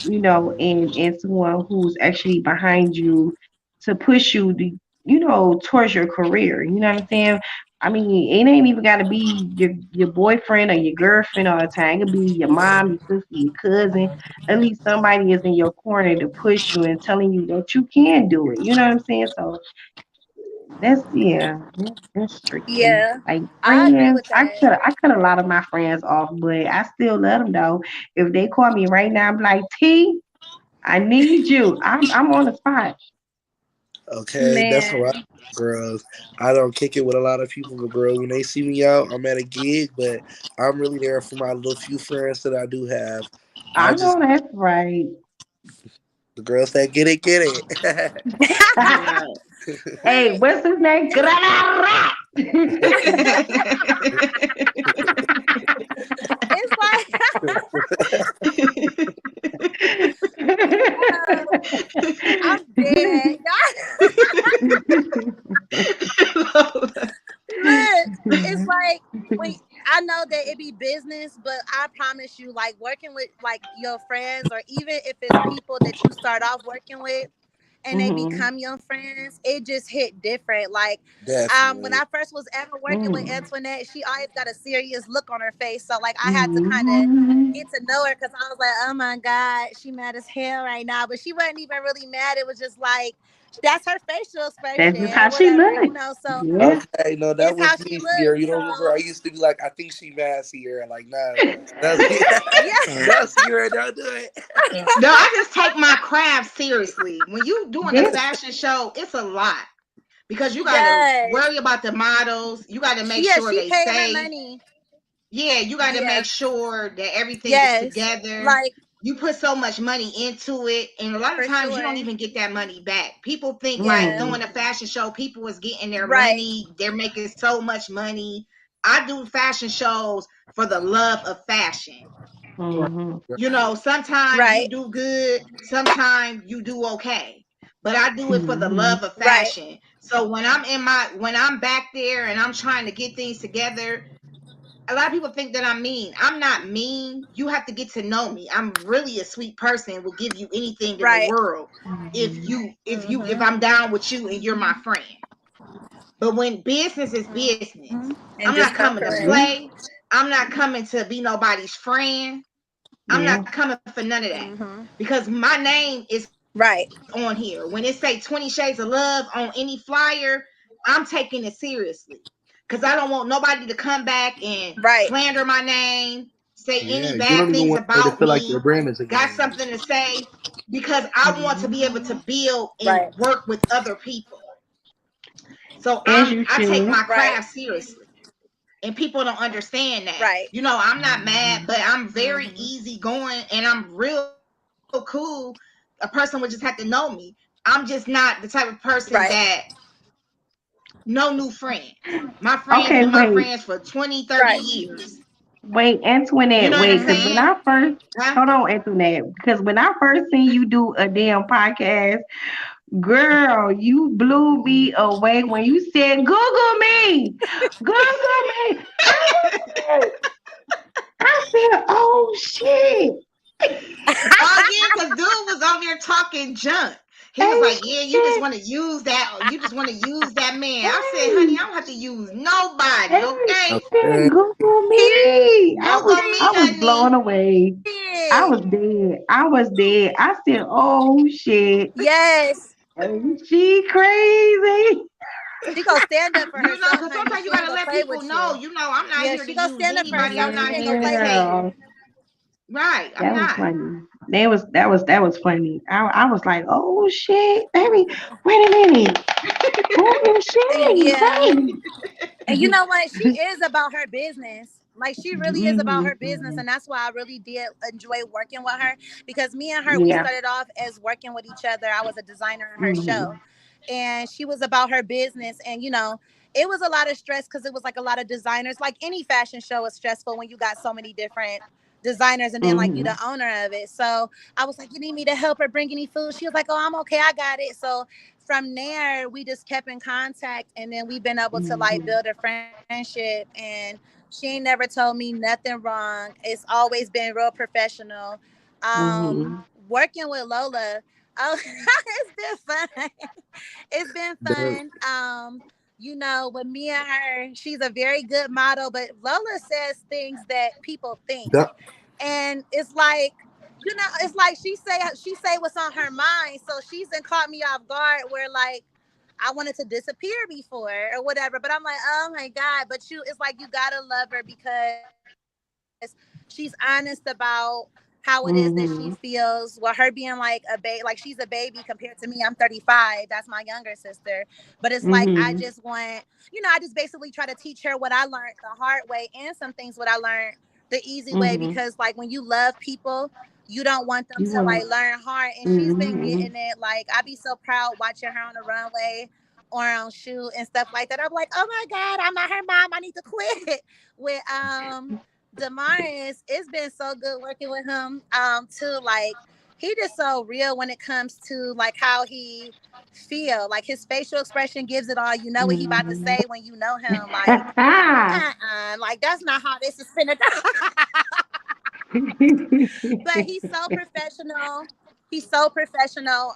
[SPEAKER 6] and someone who's actually behind you to push you to, towards your career. You know what I'm saying? I mean, it ain't even gotta be your boyfriend or your girlfriend all the time. It could be your mom, your sister, your cousin. At least somebody is in your corner to push you and telling you that you can do it. You know what I'm saying? So that's tricky.
[SPEAKER 2] Yeah,
[SPEAKER 6] Like
[SPEAKER 2] I agree
[SPEAKER 6] friends,
[SPEAKER 2] with that.
[SPEAKER 6] I cut a lot of my friends off, but I still love them though. If they call me right now, I'm like T, I need you. I'm on the spot.
[SPEAKER 4] Okay, that's what I
[SPEAKER 2] Man,
[SPEAKER 4] girls. I don't kick it with a lot of people, but girl, when they see me out, I'm at a gig, but I'm really there for my little few friends that I do have. I
[SPEAKER 6] I
[SPEAKER 4] just
[SPEAKER 6] know that's right.
[SPEAKER 4] the girls that get it.
[SPEAKER 3] Right.
[SPEAKER 6] Hey,
[SPEAKER 2] right.
[SPEAKER 6] what's his name?
[SPEAKER 2] It's like I'm dead. Look, it's like when I know that it be business, but I promise you, like working with like your friends, or even if it's people that you start off working with, and they
[SPEAKER 6] Mm-hmm.
[SPEAKER 2] become your friends, it just hit different. Like, when
[SPEAKER 4] Definitely.
[SPEAKER 2] I first was ever working with
[SPEAKER 6] Mm.
[SPEAKER 2] Antoinette, she always got a serious look on her face. So like I had to kind of
[SPEAKER 6] Mm-hmm.
[SPEAKER 2] get to know her because I was like, oh my God, she mad as hell right now. But she wasn't even really mad. It was just like that's her facial
[SPEAKER 6] That's just
[SPEAKER 2] expression or
[SPEAKER 6] how she
[SPEAKER 2] whatever,
[SPEAKER 6] looks.
[SPEAKER 2] So
[SPEAKER 6] Yeah.
[SPEAKER 4] Okay, no, that
[SPEAKER 2] it's how
[SPEAKER 4] was
[SPEAKER 2] she
[SPEAKER 4] me, Sierra.
[SPEAKER 2] looks.
[SPEAKER 4] You don't remember?
[SPEAKER 2] So
[SPEAKER 4] I used to be like, I think she mad, Sierra. Like, no, that's
[SPEAKER 2] yeah,
[SPEAKER 4] no, Sierra, don't do it.
[SPEAKER 3] No, I just take my craft seriously. When you doing a
[SPEAKER 6] This.
[SPEAKER 3] fashion show, it's a lot because you
[SPEAKER 2] she
[SPEAKER 3] got to
[SPEAKER 2] does.
[SPEAKER 3] worry about the models. You got to make
[SPEAKER 2] Yeah,
[SPEAKER 3] sure
[SPEAKER 2] she
[SPEAKER 3] they
[SPEAKER 2] paid her
[SPEAKER 3] safe.
[SPEAKER 2] money.
[SPEAKER 3] Yeah, you got to
[SPEAKER 2] Yeah.
[SPEAKER 3] make sure that everything is
[SPEAKER 2] Yes.
[SPEAKER 3] together.
[SPEAKER 2] Like
[SPEAKER 3] You put so much money into it, and a lot of
[SPEAKER 2] for
[SPEAKER 3] times you don't
[SPEAKER 2] sure.
[SPEAKER 3] even get that money back. People think like
[SPEAKER 2] Yeah.
[SPEAKER 6] Mm-hmm.
[SPEAKER 3] throwing a fashion show, people is getting their
[SPEAKER 2] Right.
[SPEAKER 3] money. They're making so much money. I do fashion shows for the love of fashion.
[SPEAKER 6] Mm-hmm.
[SPEAKER 3] You know, sometimes you
[SPEAKER 2] Right.
[SPEAKER 3] do good, sometimes you do okay. But I do it for the
[SPEAKER 6] Mm-hmm.
[SPEAKER 3] love of
[SPEAKER 2] Right.
[SPEAKER 3] fashion. So when I'm back there and I'm trying to get things together, a lot of people think that I'm mean. I'm not mean. You have to get to know me. I'm really a sweet person. Will give you anything in the
[SPEAKER 2] Right.
[SPEAKER 3] world if
[SPEAKER 2] Mm-hmm.
[SPEAKER 3] I'm down with you and you're my friend. But when business is business,
[SPEAKER 2] And
[SPEAKER 3] I'm
[SPEAKER 2] just
[SPEAKER 3] not
[SPEAKER 2] come
[SPEAKER 3] coming to
[SPEAKER 2] correct.
[SPEAKER 6] Yeah.
[SPEAKER 3] play. I'm not coming to be nobody's friend. I'm
[SPEAKER 6] Yeah.
[SPEAKER 3] not coming for none of that
[SPEAKER 2] Mm-hmm.
[SPEAKER 3] because my name is on here.
[SPEAKER 2] Right.
[SPEAKER 3] When it say 20 Shades of Love on any flyer, I'm taking it seriously because I don't want nobody to come back and
[SPEAKER 2] Right.
[SPEAKER 3] slander my name, say any
[SPEAKER 4] Yeah, you
[SPEAKER 3] bad
[SPEAKER 4] don't even
[SPEAKER 3] things
[SPEAKER 4] want her to
[SPEAKER 3] about
[SPEAKER 4] feel like
[SPEAKER 3] me,
[SPEAKER 4] your brand is a
[SPEAKER 3] got
[SPEAKER 4] game.
[SPEAKER 3] something to say, because I want to be able to build and
[SPEAKER 2] Right.
[SPEAKER 3] work with other people. So
[SPEAKER 6] As you
[SPEAKER 3] I take
[SPEAKER 6] should.
[SPEAKER 3] my
[SPEAKER 2] Right.
[SPEAKER 3] craft seriously. And people don't understand that.
[SPEAKER 2] Right.
[SPEAKER 3] You know, I'm not mad, but I'm very
[SPEAKER 2] Mm-hmm.
[SPEAKER 3] easygoing and I'm real cool. A person would just have to know me. I'm just not the type of person that
[SPEAKER 2] Right.
[SPEAKER 3] no new friends. My friends been my
[SPEAKER 6] Okay,
[SPEAKER 3] friends
[SPEAKER 6] wait.
[SPEAKER 3] for 20, 30
[SPEAKER 2] Right.
[SPEAKER 3] years.
[SPEAKER 6] Wait,
[SPEAKER 3] You
[SPEAKER 6] Antoinette,
[SPEAKER 3] know what I'm
[SPEAKER 6] wait, because when
[SPEAKER 2] Mm-hmm.
[SPEAKER 3] saying?
[SPEAKER 6] I first
[SPEAKER 3] Huh?
[SPEAKER 6] hold on, Antoinette, because when I first seen you do a damn podcast, girl, you blew me away when you said, Google me, Google me. I said, oh shit.
[SPEAKER 3] Oh yeah, because dude was on there talking junk. He was
[SPEAKER 6] Hey
[SPEAKER 3] like, "Yeah, you just
[SPEAKER 6] shit.
[SPEAKER 3] want to use that. You just want to use that man." I said,
[SPEAKER 6] Hey,
[SPEAKER 3] "Honey, I don't have to use nobody.
[SPEAKER 6] hey, she
[SPEAKER 3] Okay,
[SPEAKER 6] said,
[SPEAKER 4] Okay.
[SPEAKER 6] Google me.
[SPEAKER 3] Google me,
[SPEAKER 6] I was blown
[SPEAKER 3] honey."
[SPEAKER 6] away. I
[SPEAKER 2] Period.
[SPEAKER 6] was dead. I was dead. I said, oh shit.
[SPEAKER 2] Yes.
[SPEAKER 6] She crazy.
[SPEAKER 2] She gonna stand up for
[SPEAKER 3] You know,
[SPEAKER 2] herself,
[SPEAKER 3] because
[SPEAKER 2] honey.
[SPEAKER 3] sometimes you
[SPEAKER 2] She ain't
[SPEAKER 3] gotta
[SPEAKER 2] gonna
[SPEAKER 3] let
[SPEAKER 2] play
[SPEAKER 3] people
[SPEAKER 2] with
[SPEAKER 3] know.
[SPEAKER 2] you.
[SPEAKER 3] You know, I'm not
[SPEAKER 2] Yeah,
[SPEAKER 3] here to
[SPEAKER 2] she gonna
[SPEAKER 3] use
[SPEAKER 2] stand up for
[SPEAKER 3] anybody.
[SPEAKER 2] herself.
[SPEAKER 3] I'm
[SPEAKER 2] She
[SPEAKER 3] not
[SPEAKER 2] ain't
[SPEAKER 3] here
[SPEAKER 2] gonna
[SPEAKER 3] to
[SPEAKER 2] play with
[SPEAKER 3] take.
[SPEAKER 2] you.
[SPEAKER 6] Yeah.
[SPEAKER 3] Right, I'm
[SPEAKER 6] That was
[SPEAKER 3] not.
[SPEAKER 6] funny. That was funny. I was like, oh shit, baby, wait a minute. Who is she?
[SPEAKER 2] Yeah.
[SPEAKER 6] Wait.
[SPEAKER 2] And you know what? She is about her business. Like she really is about
[SPEAKER 6] Hmm.
[SPEAKER 2] her business, and that's why I really did enjoy working with her because me and her we
[SPEAKER 6] Yeah.
[SPEAKER 2] started off as working with each other. I was a designer on her
[SPEAKER 6] Hmm.
[SPEAKER 2] show, and she was about her business. And it was a lot of stress because it was like a lot of designers. Like any fashion show is stressful when you got so many different designers and then like you
[SPEAKER 6] Hmm.
[SPEAKER 2] the owner of it. So I was like, you need me to help her bring any food? She was like, oh, I'm okay, I got it. So from there we just kept in contact, and then we've been able to like
[SPEAKER 6] Hmm.
[SPEAKER 2] build a friendship, and she ain't never told me nothing wrong. It's always been real professional. um
[SPEAKER 6] Hmm.
[SPEAKER 2] Working with Lola, oh, it's been fun. It's been
[SPEAKER 4] The,
[SPEAKER 2] fun. With me and her, she's a very good model, but Lola says things that people think,
[SPEAKER 4] the,
[SPEAKER 2] and it's like, it's like she say what's on her mind. So she's been caught me off guard where like I wanted to disappear before or whatever. But I'm like, oh my God. But it's like you gotta love her because she's honest about how it is that she
[SPEAKER 6] Hmm.
[SPEAKER 2] feels. Well, her being like a baby, like she's a baby compared to me. I'm 35. That's my younger sister. But it's like I just
[SPEAKER 6] Hmm.
[SPEAKER 2] want, I just basically try to teach her what I learned the hard way and some things what I learned the easy way,
[SPEAKER 6] Hmm.
[SPEAKER 2] because like when you love people, you don't want them
[SPEAKER 6] You
[SPEAKER 2] to
[SPEAKER 6] wanna.
[SPEAKER 2] like learn hard. And she's been
[SPEAKER 6] Hmm.
[SPEAKER 2] getting it. Like I be so proud watching her on the runway or on shoot and stuff like that. I'm like, oh my God, I'm not her mom. I need to quit. With Damaris, it's been so good working with him. Too, like he just so real when it comes to like how he feel. Like his facial expression gives it all. You know what he about to
[SPEAKER 6] Hmm.
[SPEAKER 2] say when you know him. Like, like that's not how this is finna go. But he's so professional. He's so professional.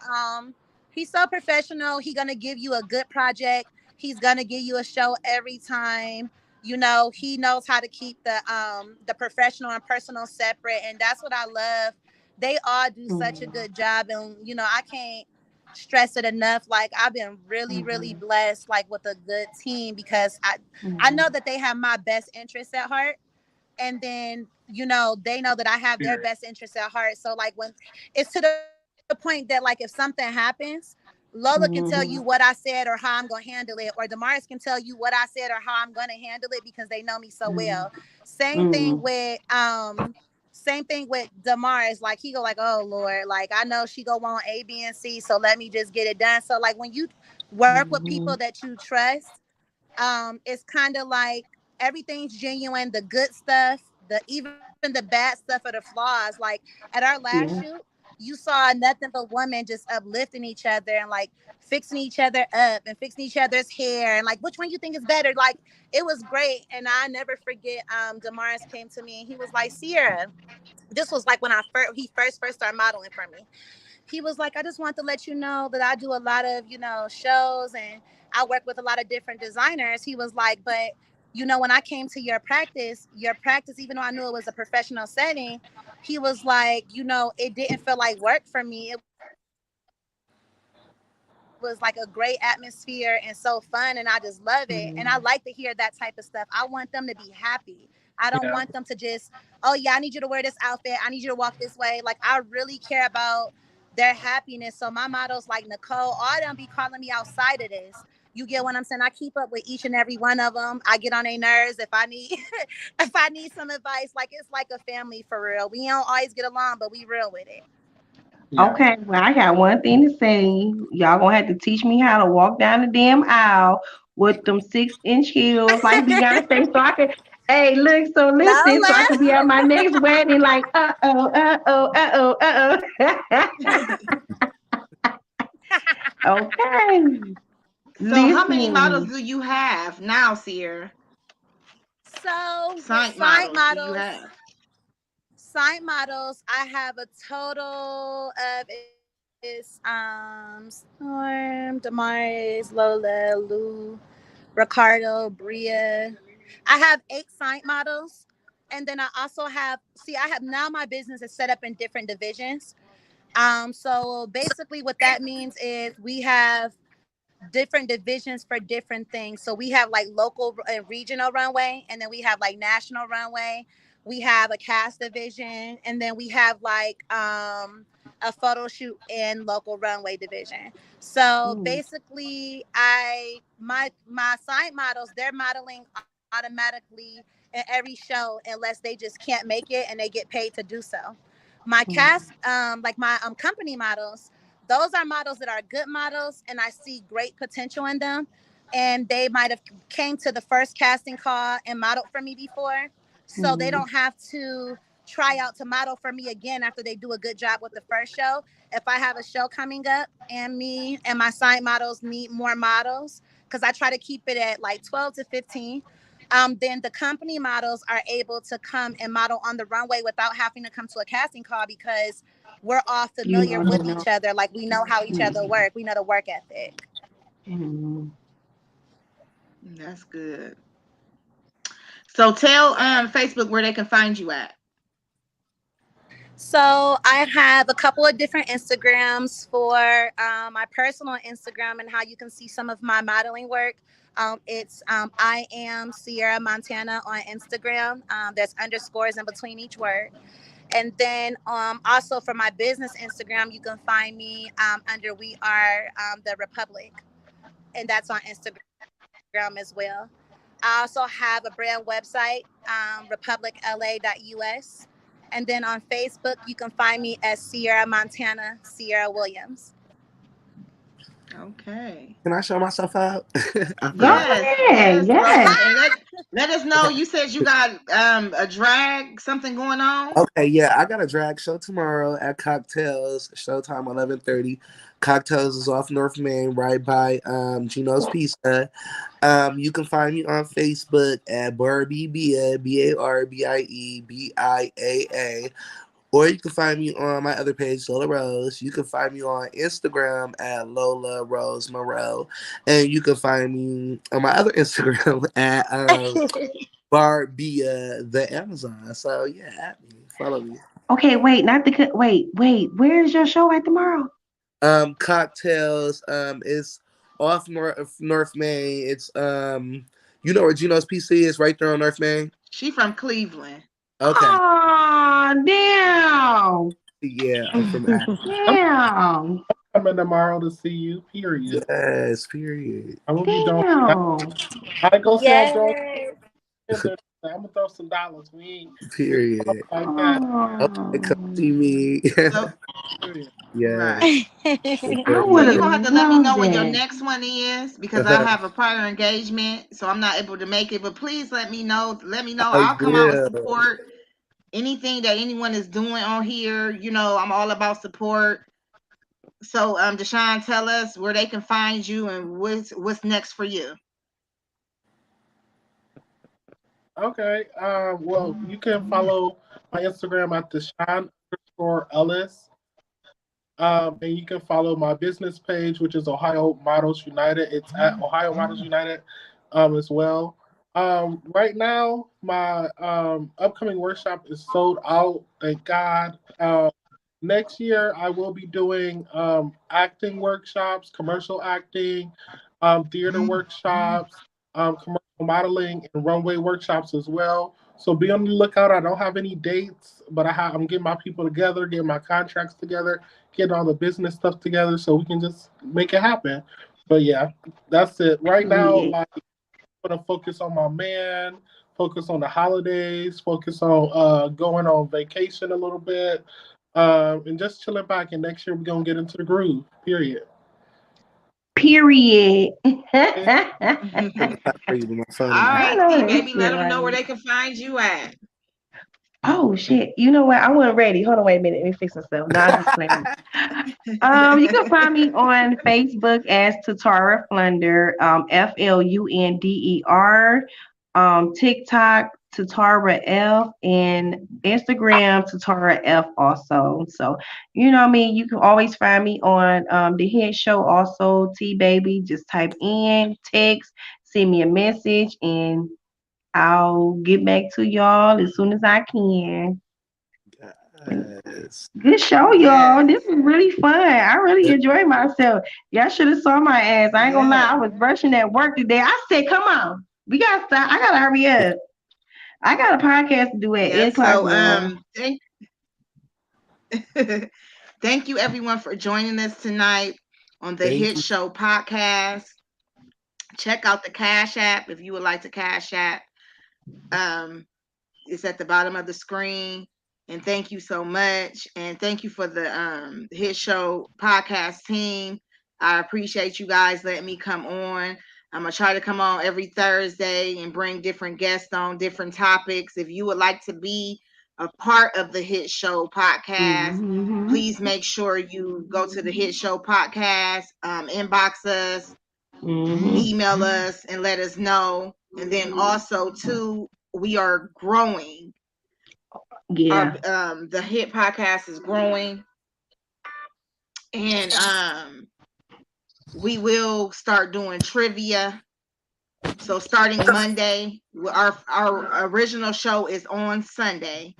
[SPEAKER 2] He's so professional. He's gonna give you a good project. He's gonna give you a show every time. You know, he knows how to keep the professional and personal separate, and that's what I love. They all do such a
[SPEAKER 6] Mhm.
[SPEAKER 2] good job, and you know, I can't stress it enough. Like I've been really, really
[SPEAKER 6] Mhm.
[SPEAKER 2] blessed, like with a good team because I know
[SPEAKER 6] Mhm.
[SPEAKER 2] that they have my best interests at heart, and then you know they know that I have their best interests at heart. So like when it's to the point that like if something happens, Lola can tell you what I
[SPEAKER 6] Mhm.
[SPEAKER 2] said or how I'm gonna handle it, or Damaris can tell you what I said or how I'm gonna handle it because they know me so well.
[SPEAKER 6] Mhm.
[SPEAKER 2] Same thing
[SPEAKER 6] Mhm.
[SPEAKER 2] with Damaris. Like he go like, oh Lord, like I know she go on A, B, and C, so let me just get it done. So like when you work with people
[SPEAKER 6] Mhm.
[SPEAKER 2] that you trust, it's kind of like everything's genuine, the good stuff, the even the bad stuff or the flaws. Like at our last shoot,
[SPEAKER 6] Yeah.
[SPEAKER 2] you saw nothing but women just uplifting each other and like fixing each other up and fixing each other's hair and like which one you think is better. Like it was great. And I never forget Damaris came to me and he was like, Sierra, this was like when he first started modeling for me. He was like, I just want to let you know that I do a lot of, you know, shows and I work with a lot of different designers. He was like, but you know, when I came to your practice, even though I knew it was a professional setting, he was like, you know, it didn't feel like work for me. It was like a great atmosphere and so fun. And I just love it. And I like to hear that type of stuff. I want them to be happy. I don't want them to just, oh yeah, I need you to wear this outfit. I
[SPEAKER 5] Yeah.
[SPEAKER 2] need you to walk this way. Like I really care about their happiness. So my models like Nicole, all them be calling me outside of this. You get what I'm saying? I keep up with each and every one of them. I get on their nerves if I need if I need some advice. Like it's like a family for real. We don't always get along, but we real with it.
[SPEAKER 5] Yeah.
[SPEAKER 6] Okay, well, I got one thing to say. Y'all gonna have to teach me how to walk down the damn aisle with them 6-inch heels like Beyonce, so I can. Hey, look, so listen, so I
[SPEAKER 2] Lola.
[SPEAKER 6] can be at my next wedding, like, Okay,
[SPEAKER 3] So how many models
[SPEAKER 6] listen.
[SPEAKER 3] do you have now, Sierra?
[SPEAKER 2] So with
[SPEAKER 3] Signed models do you have?
[SPEAKER 2] sign models, I have a total of is Storm, Damaris, Lola, Lou, Ricardo, Bria. I have 8 signed models. And then I also I have now my business is set up in different divisions. So basically what that means is we have different divisions for different things. So we have like local and regional runway, and then we have like national runway. We have a cast division, and then we have like a photo shoot and local runway division. So
[SPEAKER 6] Mm,
[SPEAKER 2] basically, my side models, they're modeling automatically in every show unless they just can't make it and they get paid to do so. My cast,
[SPEAKER 6] mm,
[SPEAKER 2] like my company models, those are models that are good models and I see great potential in them, and they might have came to the first casting call and modeled for me before, so they
[SPEAKER 6] mm,
[SPEAKER 2] don't have to try out to model for me again after they do a good job with the first show. If I have a show coming up and me and my side models need more models, because I try to keep it at like 12 to 15, then the company models are able to come and model on the runway without having to come to a casting call because we're all
[SPEAKER 6] you
[SPEAKER 2] familiar
[SPEAKER 6] know, they
[SPEAKER 2] with
[SPEAKER 6] know.
[SPEAKER 2] each other. Like we know how each other
[SPEAKER 6] Mm,
[SPEAKER 2] work. We know the work ethic.
[SPEAKER 6] mm.
[SPEAKER 3] That's good. So tell Facebook where they can find you at.
[SPEAKER 2] So I have a couple of different Instagrams for my personal Instagram and how you can see some of my modeling work. It's I am Sierra Montana on Instagram. There's underscores in between each word. And then also for my business Instagram, you can find me under We Are the Republic. And that's on Instagram as well. I also have a brand website, republicla.us. And then on Facebook, you can find me as Sierra Montana, Sierra Williams.
[SPEAKER 3] Okay.
[SPEAKER 4] Can I show myself out? I
[SPEAKER 6] Go
[SPEAKER 4] forgot.
[SPEAKER 3] Yes,
[SPEAKER 6] ahead,
[SPEAKER 3] yes,
[SPEAKER 6] yes.
[SPEAKER 3] Lola. And let us know. You said you got a drag something going on.
[SPEAKER 4] Okay, yeah, I got a drag show tomorrow at Cocktails. Showtime 11:30. Cocktails is off North Main, right by Gino's Pizza. You can find me on Facebook at Barbie Bia, BARBIEBIAA. Or you can find me on my other page, Lola Rose. You can find me on Instagram at Lola Rose Moreau. And you can find me on my other Instagram at Barbia the Amazon. So yeah, at me. Follow me.
[SPEAKER 6] Okay, wait, not the wait. Where's your show at tomorrow?
[SPEAKER 4] Cocktails is off North Main. It's you know where Gino's PC is, right there on North Main.
[SPEAKER 3] She from Cleveland.
[SPEAKER 4] Okay.
[SPEAKER 6] Oh, damn.
[SPEAKER 4] Yeah, I'm from Akron.
[SPEAKER 5] I'm
[SPEAKER 6] Damn.
[SPEAKER 5] coming tomorrow to see you. Period.
[SPEAKER 4] Yes, period.
[SPEAKER 5] I will be doing.
[SPEAKER 6] Damn.
[SPEAKER 5] I ain't gonna say I'm throwing.
[SPEAKER 2] Yes.
[SPEAKER 5] I'm gonna throw some dollars. We ain't
[SPEAKER 4] Period.
[SPEAKER 5] like that.
[SPEAKER 4] Okay, come
[SPEAKER 6] Oh,
[SPEAKER 4] see me.
[SPEAKER 3] So,
[SPEAKER 5] Period.
[SPEAKER 4] Yeah.
[SPEAKER 3] right.
[SPEAKER 6] I
[SPEAKER 3] So
[SPEAKER 6] would
[SPEAKER 3] you're
[SPEAKER 6] have
[SPEAKER 3] gonna have to let me know
[SPEAKER 6] loved
[SPEAKER 3] when your
[SPEAKER 6] that.
[SPEAKER 3] next one is because I have a prior engagement, so I'm not able to make it. But please let me know. Let me know.
[SPEAKER 4] I
[SPEAKER 3] I'll come out and
[SPEAKER 4] will.
[SPEAKER 3] support anything that anyone is doing on here. You know, I'm all about support. So, Deshawn, tell us where they can find you and what's next for you.
[SPEAKER 5] Okay. Well, you can follow my Instagram at Deshawn_Ellis. And you can follow my business page, which is Ohio Models United. It's at Ohio Models United as well. Right now, my upcoming workshop is sold out. Thank God. Next year, I will be doing acting workshops, commercial acting, theater workshops, commercial modeling, and runway workshops as well. So be on the lookout. I don't have any dates, but I'm getting my people together, getting my contracts together, getting all the business stuff together, so we can just make it happen. But yeah, that's it. Right now,
[SPEAKER 6] Yeah.
[SPEAKER 5] like I'm gonna focus on my man, focus on the holidays, focus on going on vacation a little bit, and just chilling back. And next year we're gonna get into the groove. Period.
[SPEAKER 6] Period.
[SPEAKER 4] I'm not ready with my phone
[SPEAKER 3] All
[SPEAKER 4] in my hand.
[SPEAKER 6] I
[SPEAKER 3] right,
[SPEAKER 6] know
[SPEAKER 3] T
[SPEAKER 6] that's
[SPEAKER 3] baby, let them know where
[SPEAKER 6] right.
[SPEAKER 3] they can find you at.
[SPEAKER 6] Oh shit! You know what? I wasn't ready. Hold on, wait a minute. Let me fix myself. No, I'm just playing. You can find me on Facebook as Tatara Flunder, Flunder. TikTok Tatara F, and Instagram Tatara F also. So you know what I mean. You can always find me on the Hit Show also. T baby, just type in text, send me a message, and I'll get back to y'all as soon as I can.
[SPEAKER 4] Yes.
[SPEAKER 6] Good show, y'all.
[SPEAKER 3] Yes.
[SPEAKER 6] This was really fun. I really enjoyed myself. Y'all should have saw my ass. I ain't gonna lie.
[SPEAKER 3] Yeah.
[SPEAKER 6] I was rushing at work today. I said, "Come on, we gotta stop. I gotta hurry up. I got a podcast to do at
[SPEAKER 3] Yeah.
[SPEAKER 6] 8 o'clock,
[SPEAKER 3] So,
[SPEAKER 6] y'all."
[SPEAKER 3] thank you everyone for joining us tonight on the
[SPEAKER 4] Thank
[SPEAKER 3] Hit
[SPEAKER 4] you.
[SPEAKER 3] Show podcast. Check out the Cash App if you would like to Cash App. Um, it's at the bottom of the screen. And thank you so much. And thank you for the Hit Show podcast team. I appreciate you guys letting me come on. I'm going to try to come on every Thursday and bring different guests on different topics. If you would like to be a part of the Hit Show podcast,
[SPEAKER 6] Mm-hmm.
[SPEAKER 3] please make sure you go to the Hit Show podcast, inbox us,
[SPEAKER 6] Mm-hmm.
[SPEAKER 3] email us, and let us know. And then also, too, we are growing.
[SPEAKER 6] Yeah.
[SPEAKER 3] Our the Hit podcast is growing, and we will start doing trivia. So starting Monday, our original show is on Sunday,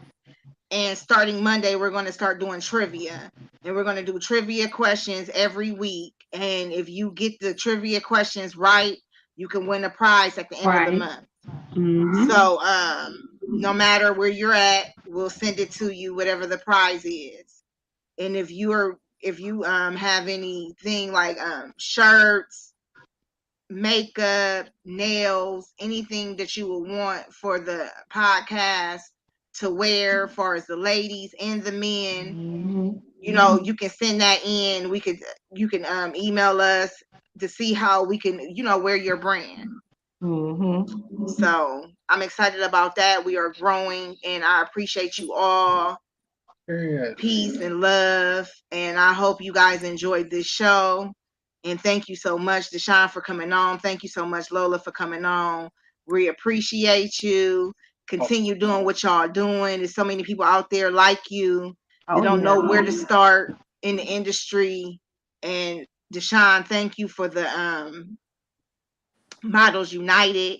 [SPEAKER 3] and starting Monday, we're going to start doing trivia, and we're going to do trivia questions every week. And if you get the trivia questions right, you can win a prize at the end of the
[SPEAKER 6] Right.
[SPEAKER 3] month.
[SPEAKER 6] Mm-hmm.
[SPEAKER 3] So no matter where you're at, we'll send it to you, whatever the prize is. And if you have anything like shirts, makeup, nails, anything that you would want for the podcast to wear, as far as the ladies and the men,
[SPEAKER 6] Mm-hmm.
[SPEAKER 3] you know, you can send that in. You can email us to see how we can, wear your brand.
[SPEAKER 6] Mm-hmm.
[SPEAKER 3] So I'm excited about that. We are growing, and I appreciate you all.
[SPEAKER 5] Period.
[SPEAKER 3] Peace and love. And I hope you guys enjoyed this show. And thank you so much, Deshawn, for coming on. Thank you so much, Lola, for coming on. We appreciate you. Continue doing what y'all doing. There's so many people out there like you. They
[SPEAKER 6] Oh
[SPEAKER 3] don't know
[SPEAKER 6] yeah.
[SPEAKER 3] where to start in the industry. And Deshawn, thank you for the Models United.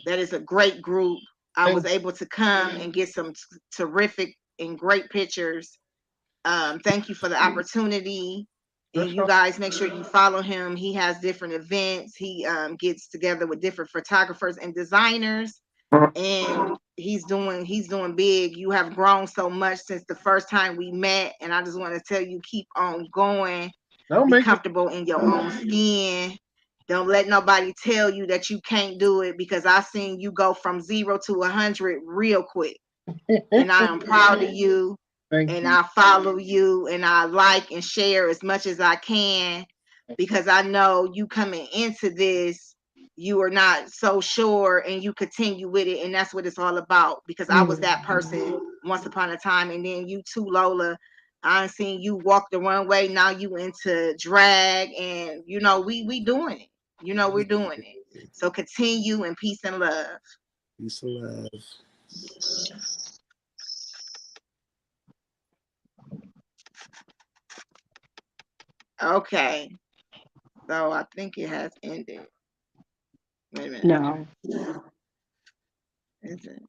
[SPEAKER 3] That is a great group. I was
[SPEAKER 5] And
[SPEAKER 3] able to come and get some terrific and great pictures. Thank you for the opportunity. And you
[SPEAKER 5] Deshawn,
[SPEAKER 3] guys make sure you follow him. He has different events. He gets together with different photographers and designers, and he's doing big. You have grown so much since the first time we met, and I just want to tell you, keep on going.
[SPEAKER 5] don't
[SPEAKER 3] Be
[SPEAKER 5] make it.
[SPEAKER 3] comfortable in your own skin. Don't let nobody tell you that you can't do it, because I seen you go from 0 to 100 real quick. And I am proud of you.
[SPEAKER 5] Thank
[SPEAKER 3] And
[SPEAKER 5] you.
[SPEAKER 3] I follow you, and I like and share as much as I can, because I know you coming into this, you are not so sure, and you continue with it. And that's what it's all about, because I was that person once upon a time. And then you too, Lola. I seen you walk the runway. Now you into drag, and we doing it. We're doing it. So continue, and peace and love.
[SPEAKER 4] Peace and love.
[SPEAKER 3] Okay. So I think it has ended. Wait a minute.
[SPEAKER 6] No.
[SPEAKER 3] Is it?